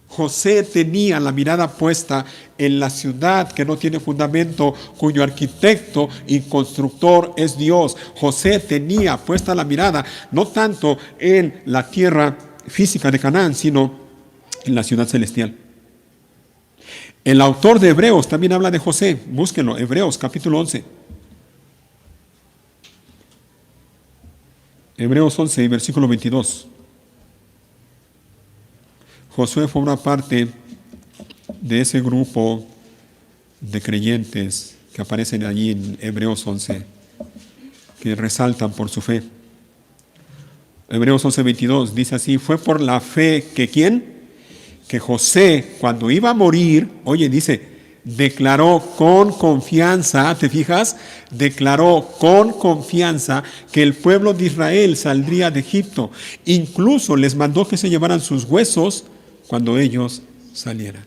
José tenía la mirada puesta en la ciudad que no tiene fundamento, cuyo arquitecto y constructor es Dios. José tenía puesta la mirada no tanto en la tierra física de Canaán, sino en la ciudad celestial. El autor de Hebreos también habla de José. Búsquenlo, Hebreos capítulo 11. Hebreos 11, versículo 22. Josué forma parte de ese grupo de creyentes que aparecen allí en Hebreos 11, que resaltan por su fe. Hebreos 11, 22 dice así: fue por la fe que ¿quién? Que José, cuando iba a morir, oye, dice, declaró con confianza, ¿te fijas? Declaró con confianza que el pueblo de Israel saldría de Egipto. Incluso les mandó que se llevaran sus huesos cuando ellos salieran.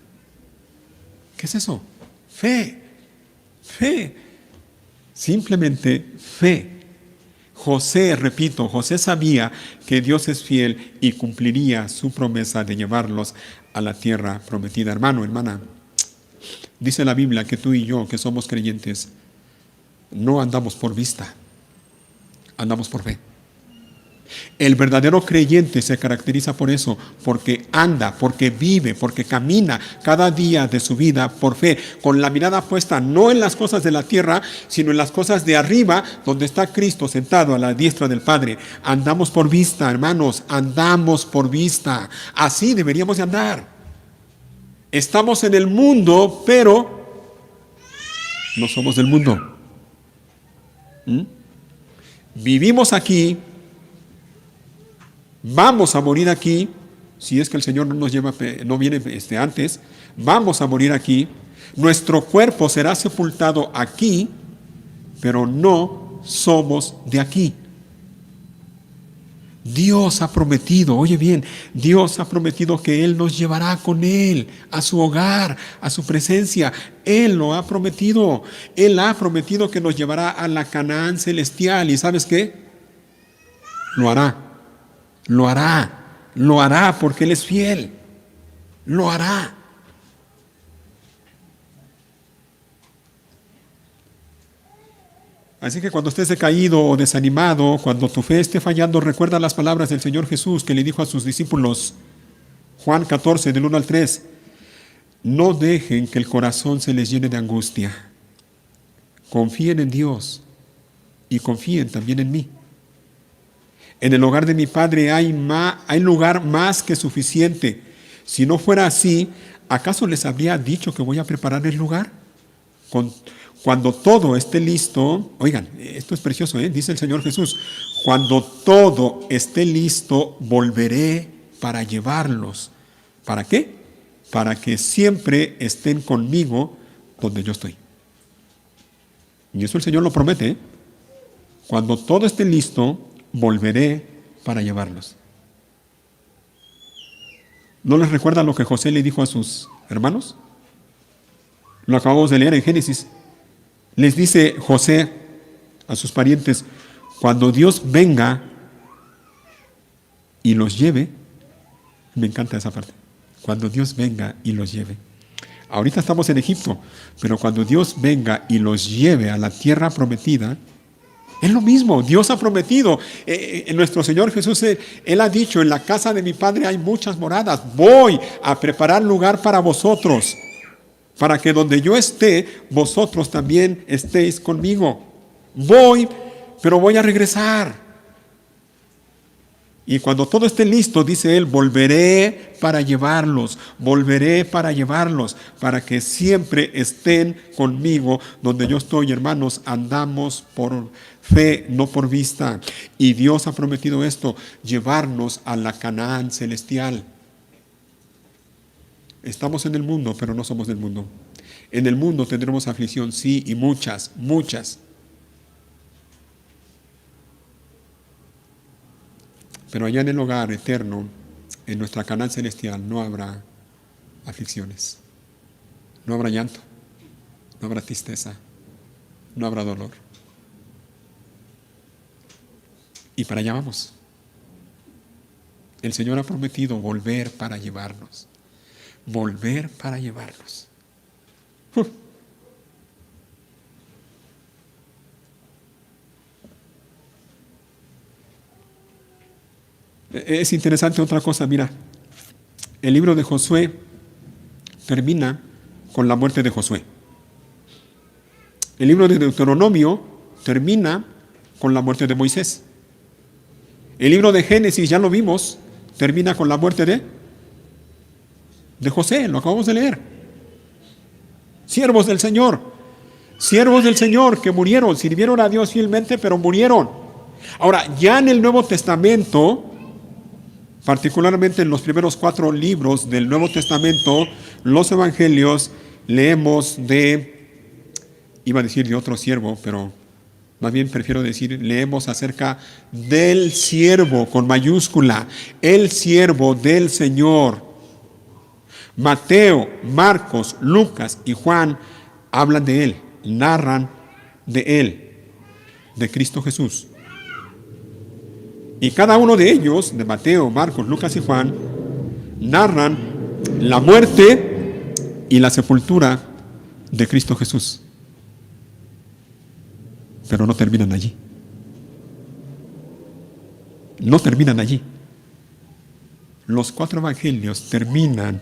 ¿Qué es eso? Fe, fe, simplemente fe. José, repito, José sabía que Dios es fiel y cumpliría su promesa de llevarlos a la tierra prometida. Hermano, hermana, dice la Biblia que tú y yo, que somos creyentes, no andamos por vista, andamos por fe. El verdadero creyente se caracteriza por eso, porque anda, porque vive, porque camina cada día de su vida por fe, con la mirada puesta no en las cosas de la tierra, sino en las cosas de arriba, donde está Cristo sentado a la diestra del Padre. Andamos por vista, hermanos, andamos por vista. Así deberíamos de andar. Estamos en el mundo, pero no somos del mundo. Vivimos aquí. Vamos a morir aquí, si es que el Señor no nos lleva, no viene antes, vamos a morir aquí. Nuestro cuerpo será sepultado aquí, pero no somos de aquí. Dios ha prometido, oye bien, Dios ha prometido que Él nos llevará con Él a su hogar, a su presencia. Él lo ha prometido. Él ha prometido que nos llevará a la Canaán celestial. ¿Y sabes qué? Lo hará. Lo hará porque Él es fiel, lo hará. Así que cuando estés decaído o desanimado, cuando tu fe esté fallando, recuerda las palabras del Señor Jesús que le dijo a sus discípulos, Juan 14, del 1 al 3, no dejen que el corazón se les llene de angustia, confíen en Dios y confíen también en mí. En el hogar de mi Padre hay lugar más que suficiente. Si no fuera así, ¿acaso les habría dicho que voy a preparar el lugar? Cuando todo esté listo, oigan, esto es precioso, dice el Señor Jesús, cuando todo esté listo, volveré para llevarlos. ¿Para qué? Para que siempre estén conmigo donde yo estoy. Y eso el Señor lo promete. Cuando todo esté listo, volveré para llevarlos. ¿No les recuerda lo que José le dijo a sus hermanos? Lo acabamos de leer en Génesis. Les dice José a sus parientes, cuando Dios venga y los lleve, me encanta esa parte, cuando Dios venga y los lleve. Ahorita estamos en Egipto, pero cuando Dios venga y los lleve a la tierra prometida, es lo mismo, Dios ha prometido. Nuestro Señor Jesús, Él ha dicho, en la casa de mi Padre hay muchas moradas. Voy a preparar lugar para vosotros, para que donde yo esté, vosotros también estéis conmigo. Voy, pero voy a regresar. Y cuando todo esté listo, dice Él, volveré para llevarlos, para que siempre estén conmigo donde yo estoy. Hermanos, andamos por fe, no por vista. Y Dios ha prometido esto, llevarnos a la Canaán celestial. Estamos en el mundo, pero no somos del mundo. En el mundo tendremos aflicción, sí, y muchas, muchas. Pero allá en el hogar eterno, en nuestra Canaán celestial, no habrá aflicciones, no habrá llanto, no habrá tristeza, no habrá dolor. Y para allá vamos. El Señor ha prometido volver para llevarnos. Volver para llevarnos. Es interesante otra cosa, mira. El libro de Josué termina con la muerte de Josué. El libro de Deuteronomio termina con la muerte de Moisés. El libro de Génesis, ya lo vimos, termina con la muerte de José, lo acabamos de leer. Siervos del Señor que murieron, sirvieron a Dios fielmente, pero murieron. Ahora, ya en el Nuevo Testamento, particularmente en los primeros 4 libros del Nuevo Testamento, los evangelios, leemos iba a decir de otro siervo, pero más bien prefiero decir, leemos acerca del siervo con mayúscula, el siervo del Señor. Mateo, Marcos, Lucas y Juan hablan de él, narran de él, de Cristo Jesús. Y cada uno de ellos, de Mateo, Marcos, Lucas y Juan, narran la muerte y la sepultura de Cristo Jesús. Pero no terminan allí. No terminan allí. Los 4 evangelios terminan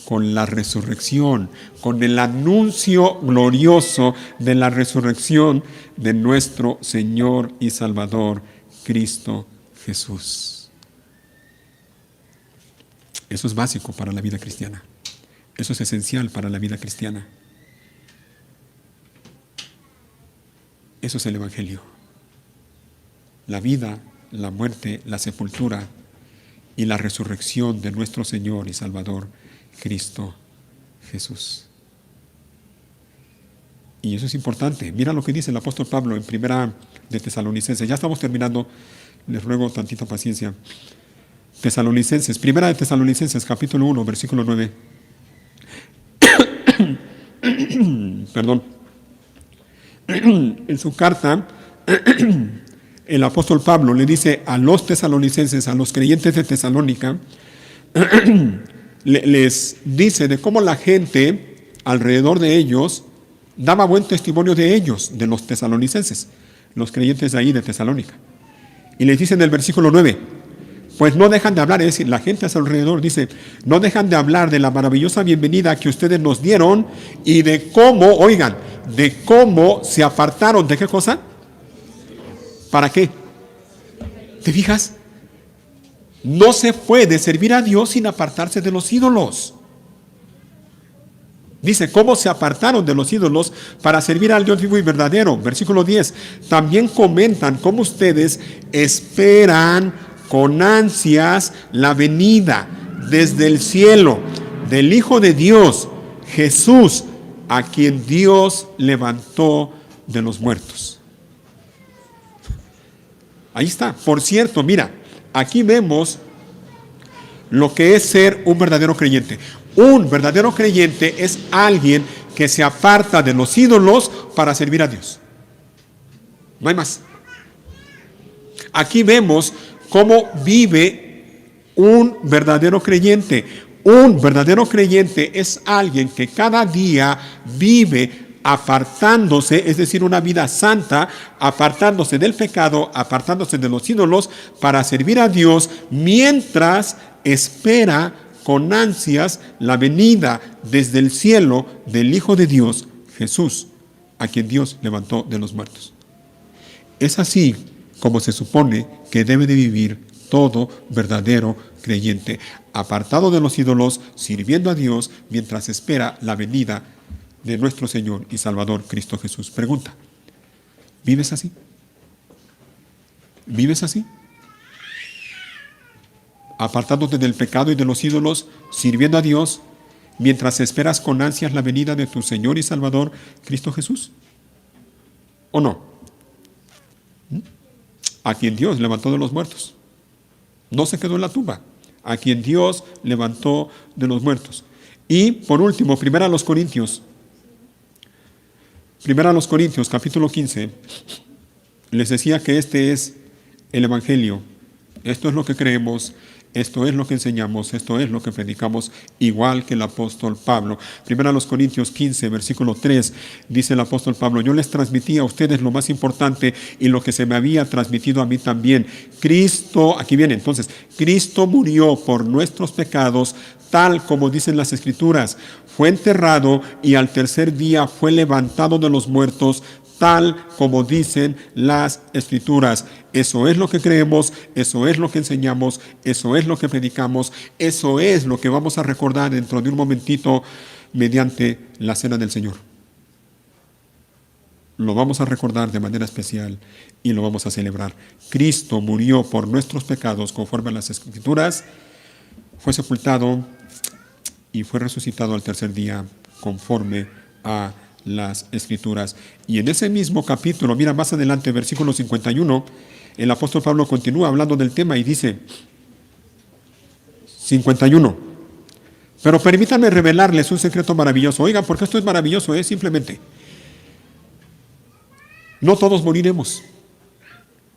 con la resurrección, con el anuncio glorioso de la resurrección de nuestro Señor y Salvador, Cristo Jesús. Eso es básico para la vida cristiana. Eso es esencial para la vida cristiana. Eso es el Evangelio. La vida, la muerte, la sepultura y la resurrección de nuestro Señor y Salvador, Cristo Jesús. Y eso es importante. Mira lo que dice el apóstol Pablo en Primera de Tesalonicenses. Ya estamos terminando. Les ruego tantita paciencia. Tesalonicenses, Primera de Tesalonicenses, capítulo 1, versículo 9. Perdón. En su carta, el apóstol Pablo le dice a los tesalonicenses, a los creyentes de Tesalónica, les dice de cómo la gente alrededor de ellos daba buen testimonio de ellos, de los tesalonicenses, los creyentes de ahí de Tesalónica. Y les dice en el versículo 9, pues no dejan de hablar, es decir, la gente a su alrededor dice, no dejan de hablar de la maravillosa bienvenida que ustedes nos dieron y de cómo, oigan, de cómo se apartaron, ¿de qué cosa? ¿Para qué? ¿Te fijas? No se puede servir a Dios sin apartarse de los ídolos. Dice, ¿cómo se apartaron de los ídolos para servir al Dios vivo y verdadero? Versículo 10. También comentan cómo ustedes esperan con ansias la venida desde el cielo del Hijo de Dios, Jesús, a quien Dios levantó de los muertos. Ahí está. Por cierto, mira, aquí vemos lo que es ser un verdadero creyente. Un verdadero creyente es alguien que se aparta de los ídolos para servir a Dios. No hay más. Aquí vemos cómo vive un verdadero creyente. Un verdadero creyente es alguien que cada día vive apartándose, es decir, una vida santa, apartándose del pecado, apartándose de los ídolos para servir a Dios mientras espera con ansias la venida desde el cielo del Hijo de Dios, Jesús, a quien Dios levantó de los muertos. Es así como se supone que debe de vivir todo verdadero creyente, apartado de los ídolos, sirviendo a Dios mientras espera la venida de nuestro Señor y Salvador Cristo Jesús. Pregunta, ¿vives así? ¿Vives así? Apartándote del pecado y de los ídolos, sirviendo a Dios, mientras esperas con ansias la venida de tu Señor y Salvador, Cristo Jesús. ¿O no? A quien Dios levantó de los muertos. no se quedó en la tumba, a quien Dios levantó de los muertos. Y por último, Primera a los Corintios capítulo 15, les decía que este es el Evangelio. Esto es lo que creemos, esto es lo que enseñamos, esto es lo que predicamos, igual que el apóstol Pablo. Primero a los Corintios 15, versículo 3, dice el apóstol Pablo: yo les transmití a ustedes lo más importante y lo que se me había transmitido a mí también. Cristo, aquí viene entonces, Cristo murió por nuestros pecados, tal como dicen las Escrituras. Fue enterrado y al tercer día fue levantado de los muertos, tal como dicen las Escrituras. Eso es lo que creemos, eso es lo que enseñamos, eso es lo que predicamos, eso es lo que vamos a recordar dentro de un momentito mediante la Cena del Señor. Lo vamos a recordar de manera especial y lo vamos a celebrar. Cristo murió por nuestros pecados conforme a las Escrituras, fue sepultado y fue resucitado al tercer día conforme a las Escrituras. Y en ese mismo capítulo, mira más adelante, versículo 51, el apóstol Pablo continúa hablando del tema y dice, 51, pero permítanme revelarles un secreto maravilloso. Oigan, porque esto es maravilloso, simplemente. No todos moriremos,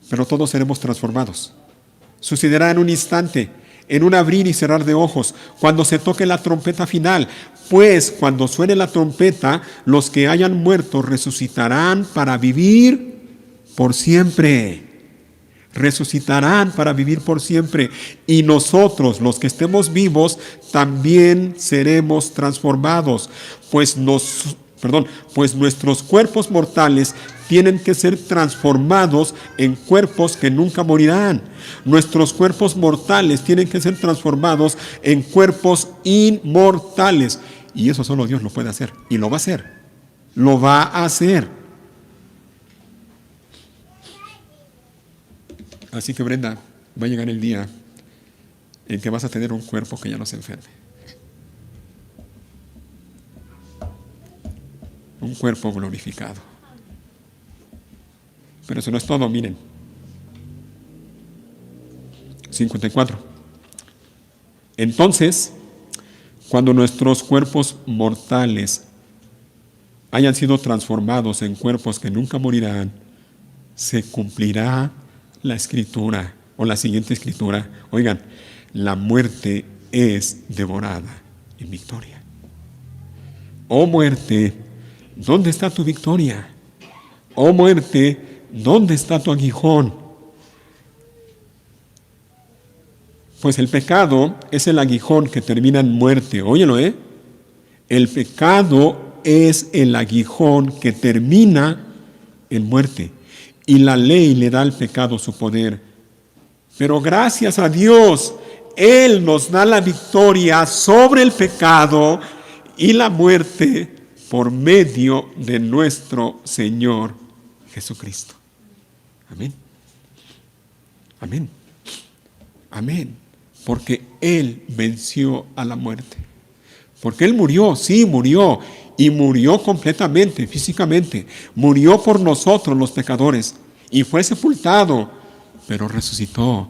pero todos seremos transformados. Sucederá en un instante, en un abrir y cerrar de ojos, cuando se toque la trompeta final. Pues cuando suene la trompeta, los que hayan muerto resucitarán para vivir por siempre. Resucitarán para vivir por siempre. Y nosotros, los que estemos vivos, también seremos transformados. Pues nuestros cuerpos mortales tienen que ser transformados en cuerpos que nunca morirán. Nuestros cuerpos mortales tienen que ser transformados en cuerpos inmortales. Y eso solo Dios lo puede hacer. Y lo va a hacer. Lo va a hacer. Así que, Brenda, va a llegar el día en que vas a tener un cuerpo que ya no se enferme. Un cuerpo glorificado. Pero eso no es todo, miren. 54. Entonces, cuando nuestros cuerpos mortales hayan sido transformados en cuerpos que nunca morirán, se cumplirá la Escritura, o la siguiente Escritura. Oigan, la muerte es devorada en victoria. Oh muerte, ¿dónde está tu victoria? Oh muerte, ¿dónde está tu aguijón? Pues el pecado es el aguijón que termina en muerte. Óyelo, El pecado es el aguijón que termina en muerte. Y la ley le da al pecado su poder. Pero gracias a Dios, Él nos da la victoria sobre el pecado y la muerte por medio de nuestro Señor Jesucristo. Amén. Amén. Amén. Porque Él venció a la muerte. Porque Él murió, sí, murió. Y murió completamente, físicamente. Murió por nosotros los pecadores. Y fue sepultado. Pero resucitó.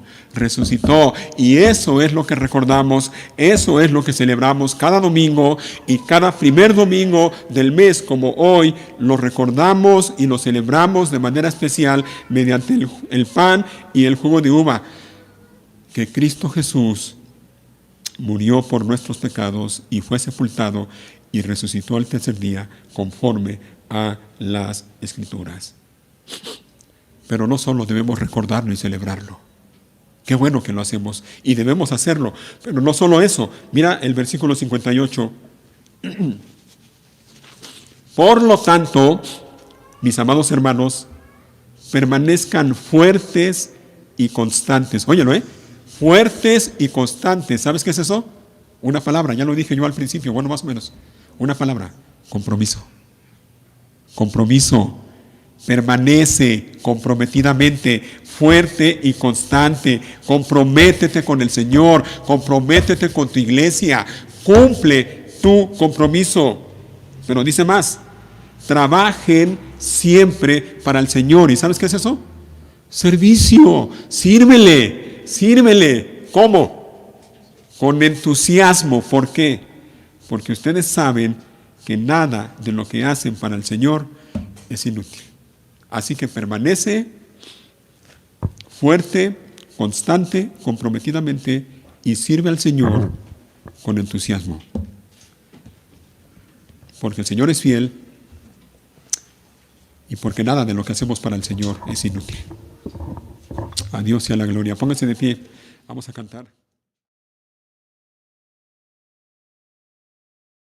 Y eso es lo que recordamos. Eso es lo que celebramos cada domingo. Y cada primer domingo del mes, como hoy, lo recordamos y lo celebramos de manera especial mediante el pan y el jugo de uva. Que Cristo Jesús murió por nuestros pecados y fue sepultado y resucitó al tercer día conforme a las Escrituras. Pero no solo debemos recordarlo y celebrarlo. Qué bueno que lo hacemos y debemos hacerlo. Pero no solo eso. Mira el versículo 58. Por lo tanto, mis amados hermanos, permanezcan fuertes y constantes. Óyelo, fuertes y constantes. ¿Sabes qué es eso? Una palabra, ya lo dije yo al principio, bueno, más o menos. Una palabra, compromiso. Compromiso. Permanece comprometidamente, fuerte y constante. Comprométete con el Señor, comprométete con tu iglesia. Cumple tu compromiso. Pero dice más, trabajen siempre para el Señor. ¿Y sabes qué es eso? Servicio. Sírvele. ¿Cómo? Con entusiasmo. ¿Por qué? Porque ustedes saben que nada de lo que hacen para el Señor es inútil. Así que permanece fuerte, constante, comprometidamente y sirve al Señor con entusiasmo. Porque el Señor es fiel y porque nada de lo que hacemos para el Señor es inútil. A Dios sea la gloria. Pónganse de pie. Vamos a cantar.